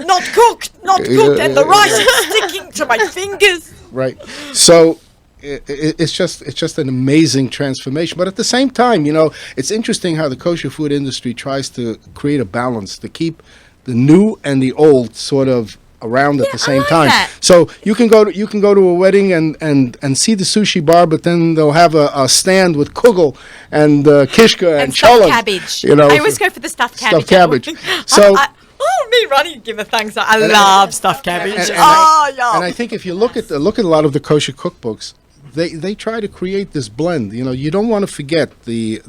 Not cooked, and the rice is sticking to my fingers. Right. So it's just an amazing transformation. But at the same time, it's interesting how the kosher food industry tries to create a balance to keep the new and the old sort of around at the same like time. that. So you can go to a wedding and see the sushi bar, but then they'll have a stand with kugel and kishka and stuffed cholent. cabbage. I I always go for the stuffed cabbage. Stuffed cabbage. So. Me, Ronnie, give a thanks. I love stuffed cabbage. And I think if you look at a lot of the kosher cookbooks, they try to create this blend. You don't want to forget the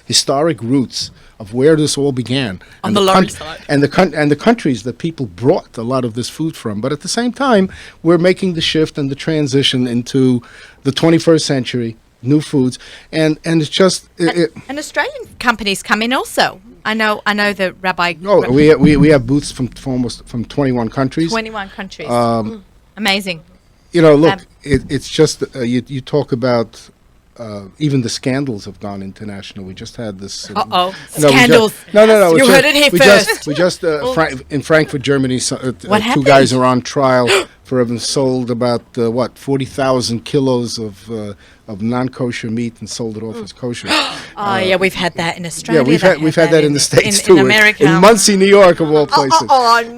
historic roots of where this all began On the Lower side. and the countries that people brought a lot of this food from. But at the same time, we're making the shift and the transition into the 21st century, new foods, and it's just And Australian companies come in also. I know the Rabbi. No, we have booths from 21 countries. 21 countries. Amazing. Look, it's just you talk about even the scandals have gone international. We just had this. Scandals. No. You heard it here first. We just in Frankfurt, Germany. Two happened? guys are on trial for having sold about 40,000 kilos of non-kosher meat and sold it off as kosher. Yeah, we've had that in Australia. Yeah, we've had that in the States too. In America. in Muncie, New York, of all places.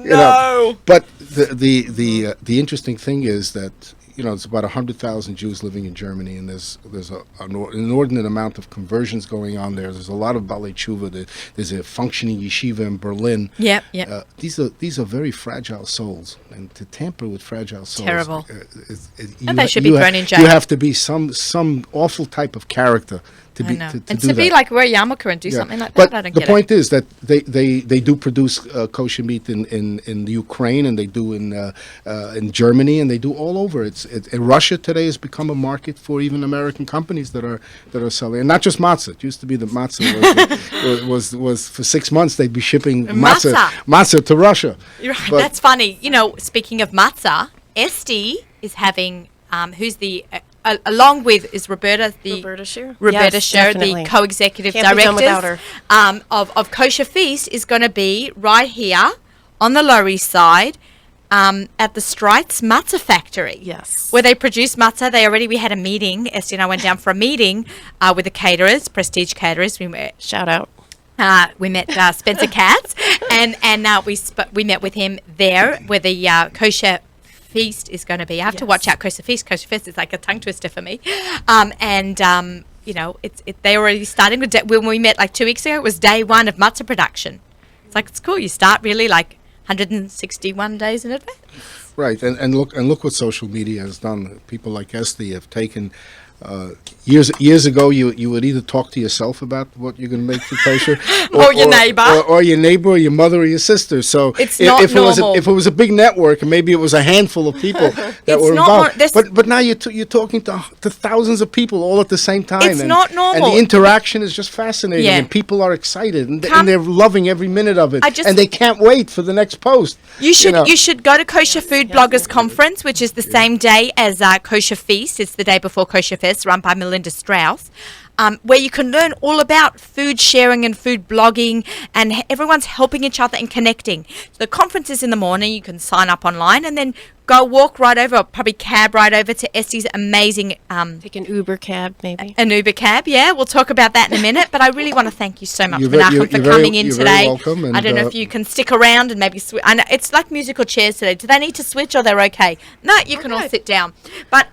No. But the interesting thing is that it's about 100,000 Jews living in Germany, and there's an inordinate amount of conversions going on there. There's a lot of Balei Tshuva. There's a functioning yeshiva in Berlin. Yep. These are very fragile souls, and to tamper with fragile souls, Terrible. And they should be thrown in jail. You have to be some awful type of character to I be know. to and do to be that. like wear yarmulke and do Yeah. something like But that, I don't the get point is that they do produce kosher meat in the Ukraine, and they do in Germany, and they do all over. In Russia today has become a market for even American companies that are selling, and not just matzah. It used to be that matzah was for 6 months they'd be shipping matzah to Russia. You're right. But- That's funny. Speaking of matzah, Esty is having who's the along with is Roberta Scher. Roberta Yes, Scher, definitely. the co-executive Can't be done without director her. of Kosher Feast, is going to be right here on the Lower East Side at the Streitz Matzah Factory. Yes. Where they produce matzah. We had a meeting. Esty and I went down for a meeting with the caterers, Prestige Caterers. Shout out. We met Spencer Katz, and we met with him there where the Kosher Feast is going to be. I have to watch out Kosher Feast. Kosher Feast is like a tongue twister for me. They already starting with when we met like 2 weeks ago. It was day one of matzah production. It's cool. You start really like 161 days in advance. Right, and look what social media has done. People like Esty have taken Years ago, you would either talk to yourself about what you're going to make for kosher, Or your neighbor. or your neighbor, or your mother, or your sister. So It's not if it was normal. if it was a big network, and maybe it was a handful of people that It's were not involved. this- But now you're talking to thousands of people all at the same time. It's not normal. And the interaction is just fascinating, Yeah. and people are excited, and Come- they're loving every minute of it, I just- and they can't wait for the next post. You should know. you should go to Kosher Food Bloggers Conference, which is the same day as Kosher Feast. It's the day before Kosher Fest, run by Melinda Strauss, where you can learn all about food sharing and food blogging, and everyone's helping each other and connecting. The conference is in the morning. You can sign up online and then go walk right over, or probably cab right over to Estie's amazing Take an Uber cab, maybe. an Uber cab. Yeah, we'll talk about that in a minute. But I really want to thank you so much, You're Menachem, you're for very- coming in you're today. very welcome, and, I don't know if you can stick around and maybe switch. I know it's like musical chairs today. Do they need to switch, or they're okay? No, you can all good. sit down. But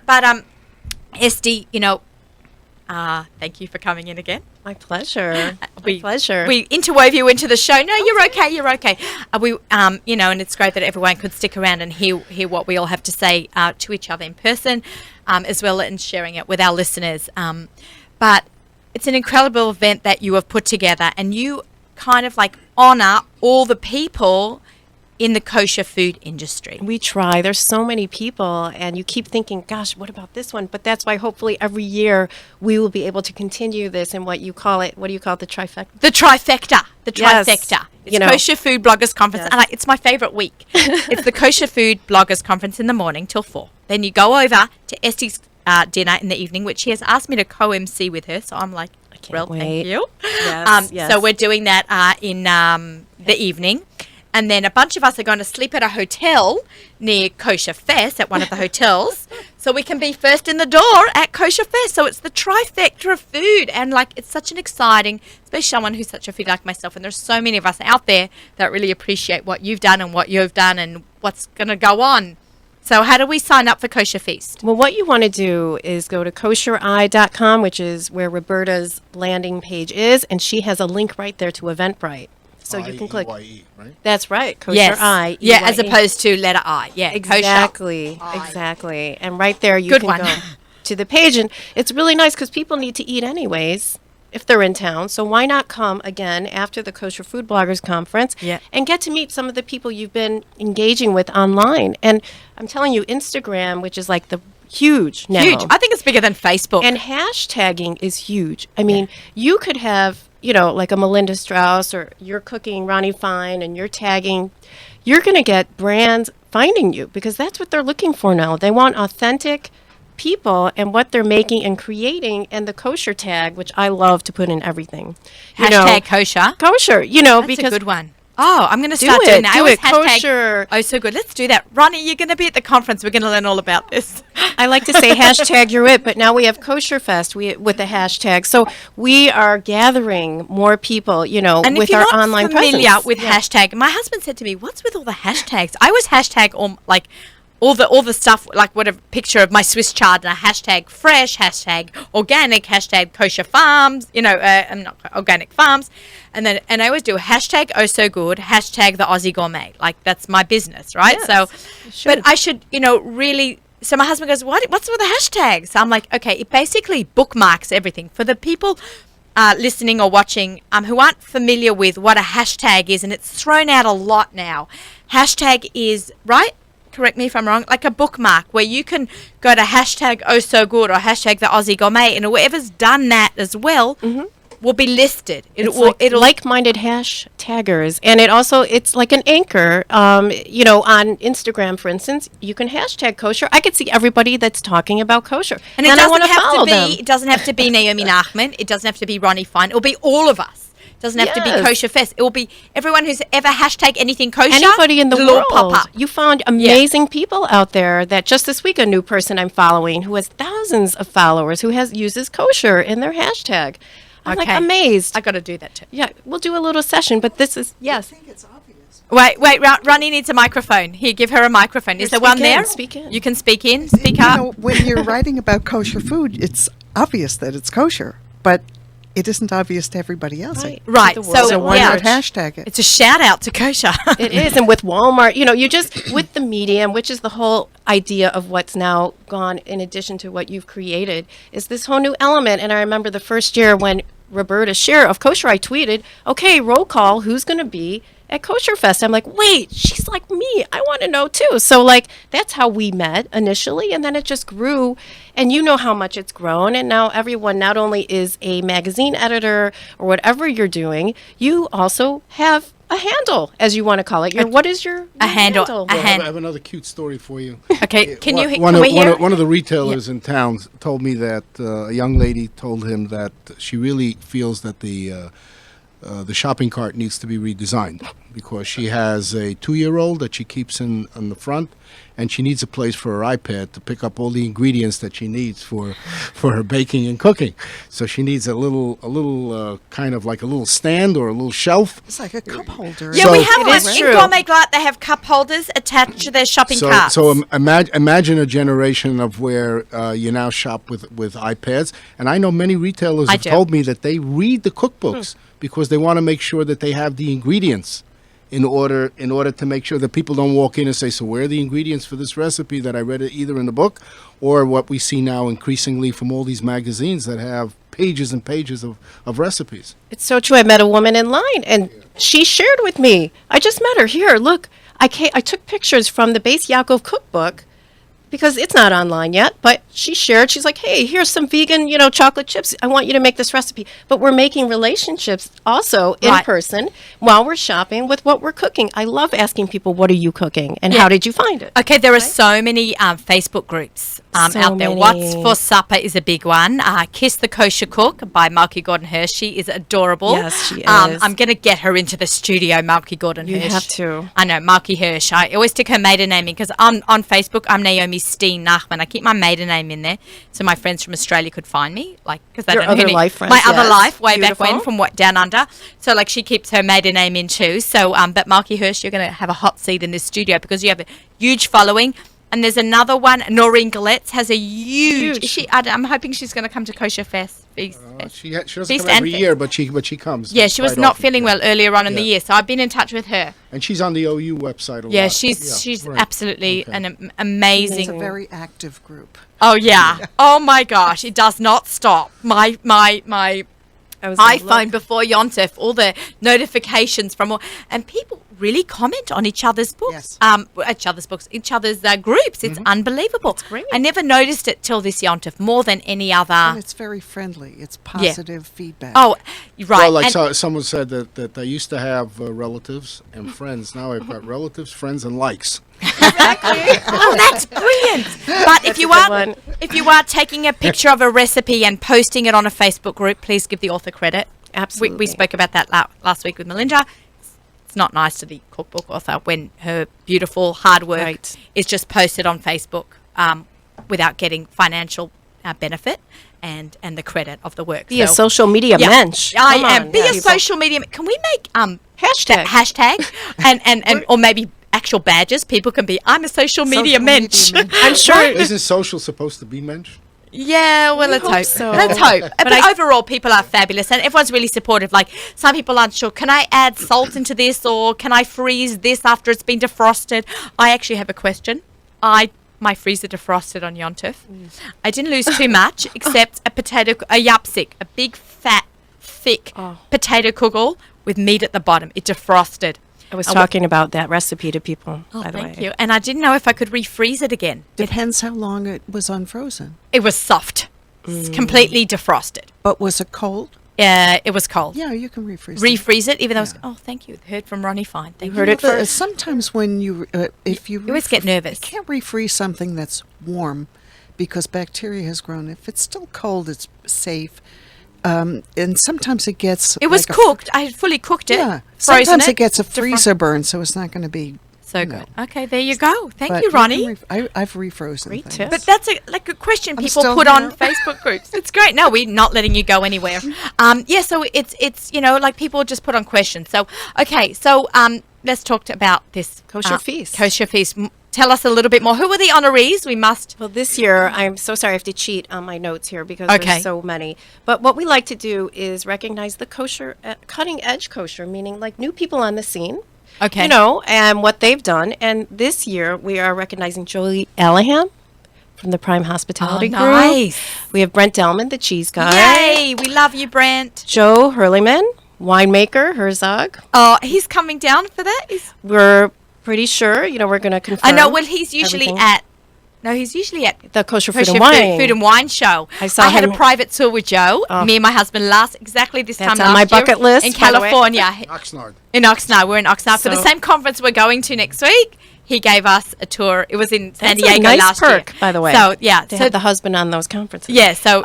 Esty, thank you for coming in again. My pleasure. We My pleasure. We interwove you into the show. No, you're okay. You're okay. And it's great that everyone could stick around and hear what we all have to say to each other in person, as well as sharing it with our listeners. But it's an incredible event that you have put together, and you kind of like honor all the people in the kosher food industry. We try. There's so many people, and you keep thinking, gosh, what about this one? But that's why hopefully every year we will be able to continue this in what do you call it, the trifecta? The trifecta. The Yes. trifecta. It's You know. Kosher Food Bloggers Conference. Yes. And it's my favorite week. It's the Kosher Food Bloggers Conference in the morning till 4. Then you go over to Estie's dinner in the evening, which she has asked me to co-MC with her. So I'm like, can't well, thank wait. you. Yes, yes. So we're doing that in the evening. And then a bunch of us are going to sleep at a hotel near Kosher Fest at one of the hotels, so we can be first in the door at Kosher Fest. So it's the trifecta of food, and it's such an exciting, especially someone who's such a foodie like myself. And there's so many of us out there that really appreciate what you've done and what's going to go on. So how do we sign up for Kosher Feast? Well, what you want to do is go to koshereye.com, which is where Roberta's landing page is, and she has a link right there to Eventbrite. So you can click. IEYE, right? That's right. Kosher Yes. Eye. Yeah, as EYE. opposed to letter I. Yeah, Kosher. Exactly. Exactly. And right there you Good can one. go to the page. And it's really nice because people need to eat anyways if they're in town. So why not come again after the Kosher Food Bloggers Conference Yeah. and get to meet some of the people you've been engaging with online. And I'm telling you, Instagram, which is like the huge now. Huge. I think it's bigger than Facebook. And hashtagging is huge. I mean, you could have, like a Melinda Strauss, or you're cooking Ronnie Fine and you're tagging. You're going to get brands finding you because that's what they're looking for now. They want authentic people and what they're making and creating, and the kosher tag, which I love to put in everything. Hashtag kosher. Kosher, That's because a good one. Oh, I'm going to Do start doing it, that. do I always it. hashtag, Kosher. Oh, so good. Let's do that. Ronnie, you're going to be at the conference. We're going to learn all about this. I like to say hashtag you're it, but now we have Kosher Fest with the hashtag. So we are gathering more people, And with if you're our not online familiar presence. with hashtag, my husband said to me, "What's with all the hashtags?" I always hashtag all the stuff, like what a picture of my Swiss chard, and a hashtag fresh, hashtag organic, hashtag kosher farms, not organic farms, and I always do a hashtag oh so good, hashtag the Aussie gourmet. Like that's my business, right? Yes, So, but I should, really. So my husband goes, what's with the hashtags? So I'm like, okay, it basically bookmarks everything for the people listening or watching who aren't familiar with what a hashtag is, and it's thrown out a lot now. Hashtag is, right? Correct me if I'm wrong, like a bookmark where you can go to hashtag oh so good or hashtag the Aussie gourmet, and whoever's done that as well will be listed. It's like-minded hashtaggers, and it's like an anchor. On Instagram, for instance, you can hashtag kosher. I could see everybody that's talking about kosher, and it I doesn't want to have follow to be. them. It doesn't have to be Naomi Nachman. It doesn't have to be Ronnie Fine. It'll be all of us. It doesn't have to be Yes. Kosher Fest. It will be everyone who's ever hashtag anything kosher. Anybody in the it'll all world. pop up. You found amazing people out there. That just this week, a new person I'm following who has thousands of followers who uses kosher in their hashtag. I'm like Okay. amazed. I got to do that too. Yeah, we'll do a little session, but this is I think it's obvious. Wait, Ronnie needs a microphone. Here, give her a microphone. Is there speak one in, there? speak in. You can speak in, speak up. When you're writing about kosher food, it's obvious that it's kosher, but it isn't obvious to everybody else. Right. To the world So, at So why yeah. not hashtag it? It's a shout out to kosher. It is, and with Walmart, you just with the medium, which is the whole idea of what's now gone. In addition to what you've created, is this whole new element. And I remember the first year when Roberta Scheer of Kosher, I tweeted, "Okay, roll call. Who's going to be at Kosher Fest?" I'm like, "Wait, she's like me. I want to know too." So like that's how we met initially, and then it just grew. And you know how much it's grown. And now everyone not only is a magazine editor or whatever you're doing, you also have a handle, as you want to call it. What is your handle. handle? A hand- I have another cute story for you. Okay, can you One can of, we one, hear? of, one of the retailers in town told me that a young lady told him that she really feels that the shopping cart needs to be redesigned because she has a 2-year-old that she keeps in the front, and she needs a place for her iPad to pick up all the ingredients that she needs for her baking and cooking. So she needs a little kind of like a little stand or a little shelf. It's like a cup holder. Yeah, So- we have It one is in true. Gourmet Glart. They have cup holders attached to their shopping carts. So imagine a generation of where you now shop with iPads. And I know many retailers I have do. told me that they read the cookbooks because they want to make sure that they have the ingredients in order to make sure that people don't walk in and say, so where are the ingredients for this recipe that I read either in the book or what we see now increasingly from all these magazines that have pages and pages of recipes. It's so true. I met a woman in line, and she shared with me. I just met her. Here, look. I took pictures from the Base Yaakov cookbook because it's not online yet, but she shared. She's like, hey, here's some vegan, chocolate chips. I want you to make this recipe. But we're making relationships also in Right. person while we're shopping with what we're cooking. I love asking people, what are you cooking and Yeah. how did you find it? Okay, there are so many Facebook groups So out there. many. What's for Supper is a big one. Kiss the Kosher Cook by Malky Gordon Hirsch. She is adorable. Yes, she is. I'm going to get her into the studio, Malky Gordon You Hirsch. have to. I know, Malky Hirsch. I always stick her maiden name in because on Facebook, I'm Naomi Steen Nachman. I keep my maiden name in there so my friends from Australia could find me. Because they Your don't know who other me- life friends, My other yes. life, way back Beautiful. when, from what down under. So she keeps her maiden name in too. So but Malky Hirsch, you're going to have a hot seat in this studio because you have a huge following. And there's another one, Noreen Galetz has a huge. Huge. I'm hoping she's going to come to Kosher Fest. Feast. She doesn't Feast come every and year, but she comes. Yeah, she was quite not often, feeling yeah. well earlier on in the Yeah. year, so I've been in touch with her. And she's on the OU website a Yeah, lot. she's right. absolutely Okay. an It's amazing. a very active group. Oh yeah. Oh my gosh, it does not stop. My I was gonna iPhone look. before Yontef, all the notifications from all, and people really comment on each other's books. Yes. Each other's groups. It's unbelievable. It's great. I never noticed it till this Yontef more than any other. And it's very friendly. It's positive feedback. Oh, right. Well, like and- someone said that I used to have relatives and friends. Now I've got relatives, friends, and likes. Oh, that's brilliant! But if a you good are one. if you are taking a picture of a recipe and posting it on a Facebook group, please give the author credit. Absolutely. We spoke about that last week with Melinda. It's not nice to the cookbook author when her beautiful hard work Right. is just posted on Facebook without getting financial benefit and the credit of the work. Be a So- social media Yeah, mensch. I Come am. on, Be a people. social media. Can we make Hashtag. hashtag and or maybe actual badges? People can be. I'm a social media mensch. I'm sure. Isn't social supposed to be mensch? Yeah, well, let's hope hope. so. Let's hope. But, I- overall, people are fabulous, and everyone's really supportive. Like some people aren't sure. Can I add salt into this, or can I freeze this after it's been defrosted? I actually have a question. My freezer defrosted on Yontef. I didn't lose too much, except a yapsik, a big fat, thick potato kugel with meat at the bottom. It defrosted. I was talking about that recipe to people, Oh, by the thank way. you. And I didn't know if I could refreeze it again. Depends how long it was unfrozen. It was soft. It's completely defrosted. But was it cold? It was cold. Yeah, you can refreeze it. Refreeze it, even though Yeah. oh, thank you. Heard from Ronnie Fine. Thank you. heard it first. Sometimes when if you always get nervous. you can't refreeze something that's warm because bacteria has grown. If it's still cold, it's safe. And sometimes it gets. It was like a cooked. I had fully cooked it. Yeah. Frozen Sometimes it gets a defro- freezer burn, so it's not going to be. So good. Okay, there you go. Thank but you, can Ronnie. I've refrozen. Great things. tip. But that's a question I'm people still put on here. Facebook groups. It's great. No, we're not letting you go anywhere. Yeah, so it's like people just put on questions. So okay, so let's talk about this Kosher feast. Kosher feast. tell us a little bit more. Who were the honorees? We must. Well, this year, I'm so sorry I have to cheat on my notes here because Okay. there's so many. But what we like to do is recognize the kosher, cutting edge kosher, meaning like new people on the scene. Okay. You know, and what they've done. And this year, we are recognizing Jolie Allahan from the Prime Hospitality Group. nice. We have Brent Delman, the cheese guy. Yay! We love you, Brent. Joe Hurleyman, winemaker, Herzog. Oh, he's coming down for that. We're pretty sure, you know, we're going to confirm. I know. Well, he's usually everything. at. No, he's usually at the Kosher Food Kosher and Wine. Food and Wine show. I saw had a him- private tour with Joe. Me and my husband exactly this That's time on last my year bucket list, in by the way. California. Oxnard. In Oxnard, we're in Oxnard for the So- same conference we're going to next week. He gave us a tour. It was in San That's Diego a nice last perk, year. by the way. So yeah, To so have the husband on those conferences. yeah, so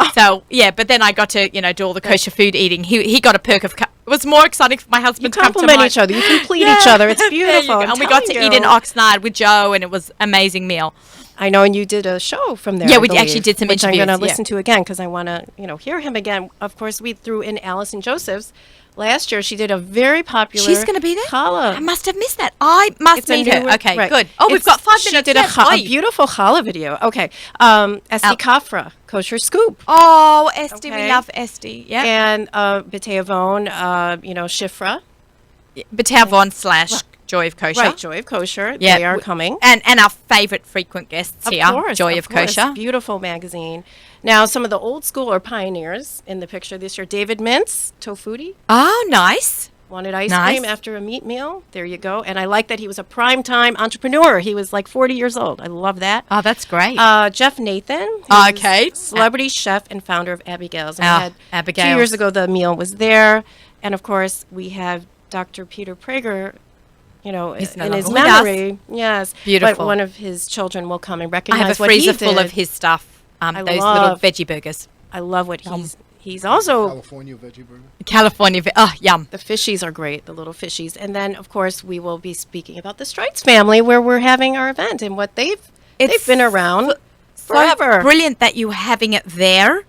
yeah. But then I got to do all the kosher food eating. He got a perk of. It was more exciting for my You husband to come to compliment mine. each other. You complete each other. It's There you beautiful. go. I'm And we got to telling eat in you. Oxnard with Joe, and it was an amazing meal. I know, and you did a show from there. Yeah, I we actually believe, did some which I'm interviews, going to yeah. listen to again because I want to, hear him again. Of course, we threw in Allison Josephs last year. She did a very popular. She's going to be there. challah. I must have missed that. I must It's a meet new her. one- Okay, right. good. Oh, we've got 5 She minutes did left. a Oi. beautiful challah video. Okay, Esti Kafra, kosher scoop, Oh, Esty, we Okay. love Esty. Yeah. and Betay Avon, Shifra, Batal Von / Joy of Kosher. right? Joy of Kosher. Yeah, They are w- coming. And our favourite frequent guests Of here, course, Joy of course. Kosher. Beautiful magazine. Now, some of the old school or pioneers in the picture this year. David Mintz, Tofuti, Oh, nice. wanted ice Nice. cream after a meat meal. There you go. And I like that he was a prime-time entrepreneur. He was like 40 years old. I love that. Oh, that's great. Jeff Nathan, who's Okay. celebrity chef and founder of Abigail's. And Ah, we had 2 Abigail's. years ago, the meal was there. And of course, we have Dr. Peter Prager, He's no in his longer with us. memory. Yes. Beautiful. But one of his children will come and I recognize have a what he freezer full did. of his stuff. Those little love- veggie burgers. I love what he's also California veggie burger. California. Oh, yum. the fishies are great, the little fishies. And then of course we will be speaking about the Streitz family where we're having our event and what they've It's been around So forever. brilliant that you're having it there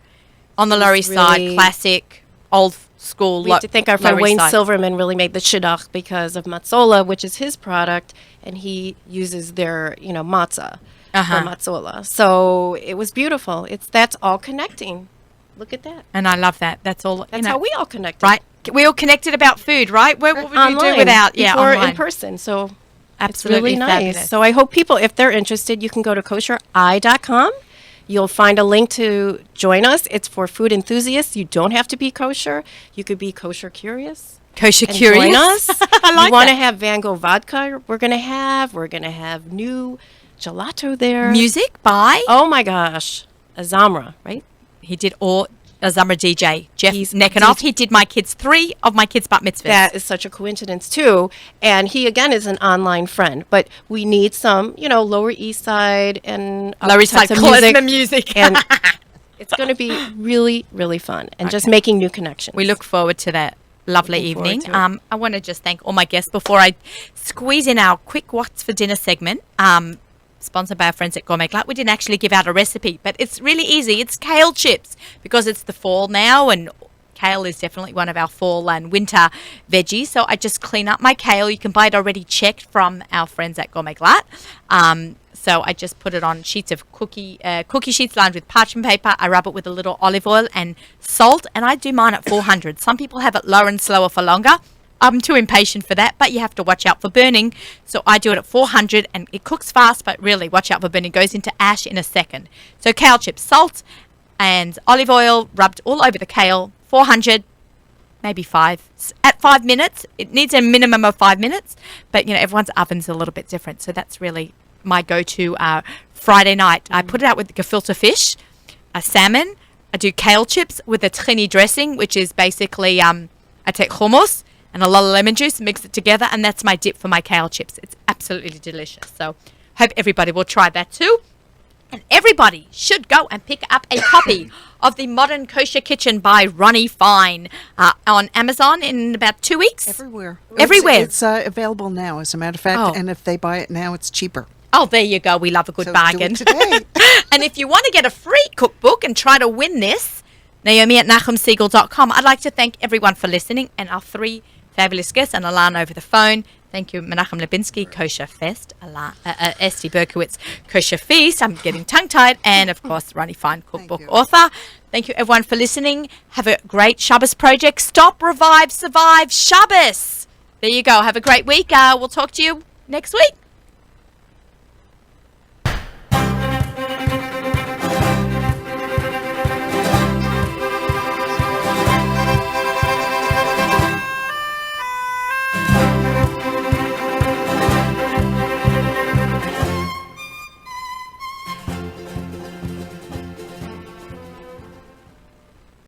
on the Lower It's East Side. really- Classic, old school. We have to thank our friend Lower East Wayne Side. Silverman really made the shidduch because of Matzola, which is his product, and he uses their, matzah Uh-huh. for Matzola. So it was beautiful. That's all connecting. Look at that. And I love that. That's all. That's how we all connected. Right. We all connected about food, right? What would you do Online, without? before online. in person. So Absolutely it's really nice. fabulous. So I hope people, if they're interested, you can go to koshereye.com. You'll find a link to join us. It's for food enthusiasts. You don't have to be kosher. You could be kosher curious. Kosher And curious. join us. I like you want to that. have Van Gogh vodka? We're going to have new gelato there. Music by. Oh my gosh. Azamra, right? He did all. Zamra DJ Jeff He's Nekanoff. DJ. He did 3 of my kids' bat mitzvahs. That is such a coincidence too. And he again is an online friend, but we need some, Lower East Side and other Lower East Side types of klezmer music. and it's going to be really, really fun and just making new connections. We look forward to that lovely Looking forward evening. to it. I want to just thank all my guests before I squeeze in our quick what's for dinner segment. Sponsored by our friends at Gourmet Glatt. We didn't actually give out a recipe, but it's really easy. It's kale chips because it's the fall now, and kale is definitely one of our fall and winter veggies. So I just clean up my kale. You can buy it already checked from our friends at Gourmet Glatt. So I just put it on sheets of cookie sheets lined with parchment paper. I rub it with a little olive oil and salt, and I do mine at 400. Some people have it lower and slower for longer. I'm too impatient for that, but you have to watch out for burning. So I do it at 400, and it cooks fast, but really watch out for burning. It goes into ash in a second. So kale chips, salt, and olive oil rubbed all over the kale. 400, maybe 5. At 5 minutes, it needs a minimum of 5 minutes, but everyone's oven's a little bit different. So that's really my go-to Friday night. I put it out with gefilte fish, a salmon. I do kale chips with a tahini dressing, which is basically I take hummus and a lot of lemon juice, mix it together, and that's my dip for my kale chips. It's absolutely delicious. So hope everybody will try that too. And everybody should go and pick up a copy of The Modern Kosher Kitchen by Ronnie Fine on Amazon in about 2 weeks. Everywhere. Everywhere. It's available now, as a matter of fact. Oh. And if they buy it now, it's cheaper. Oh, there you go. We love a good So bargain. do it today. And if you want to get a free cookbook and try to win this, Naomi at NachumSiegel.com. I'd like to thank everyone for listening and our 3 fabulous guests and Alana over the phone. Thank you, Menachem Lebinsky, Kosher Fest, Esti Berkowitz, Kosher Feast. I'm getting tongue-tied. And, of course, Ronnie Fine, cookbook author. Thank you, everyone, for listening. Have a great Shabbos project. Stop, revive, survive Shabbos. There you go. Have a great week. We'll talk to you next week.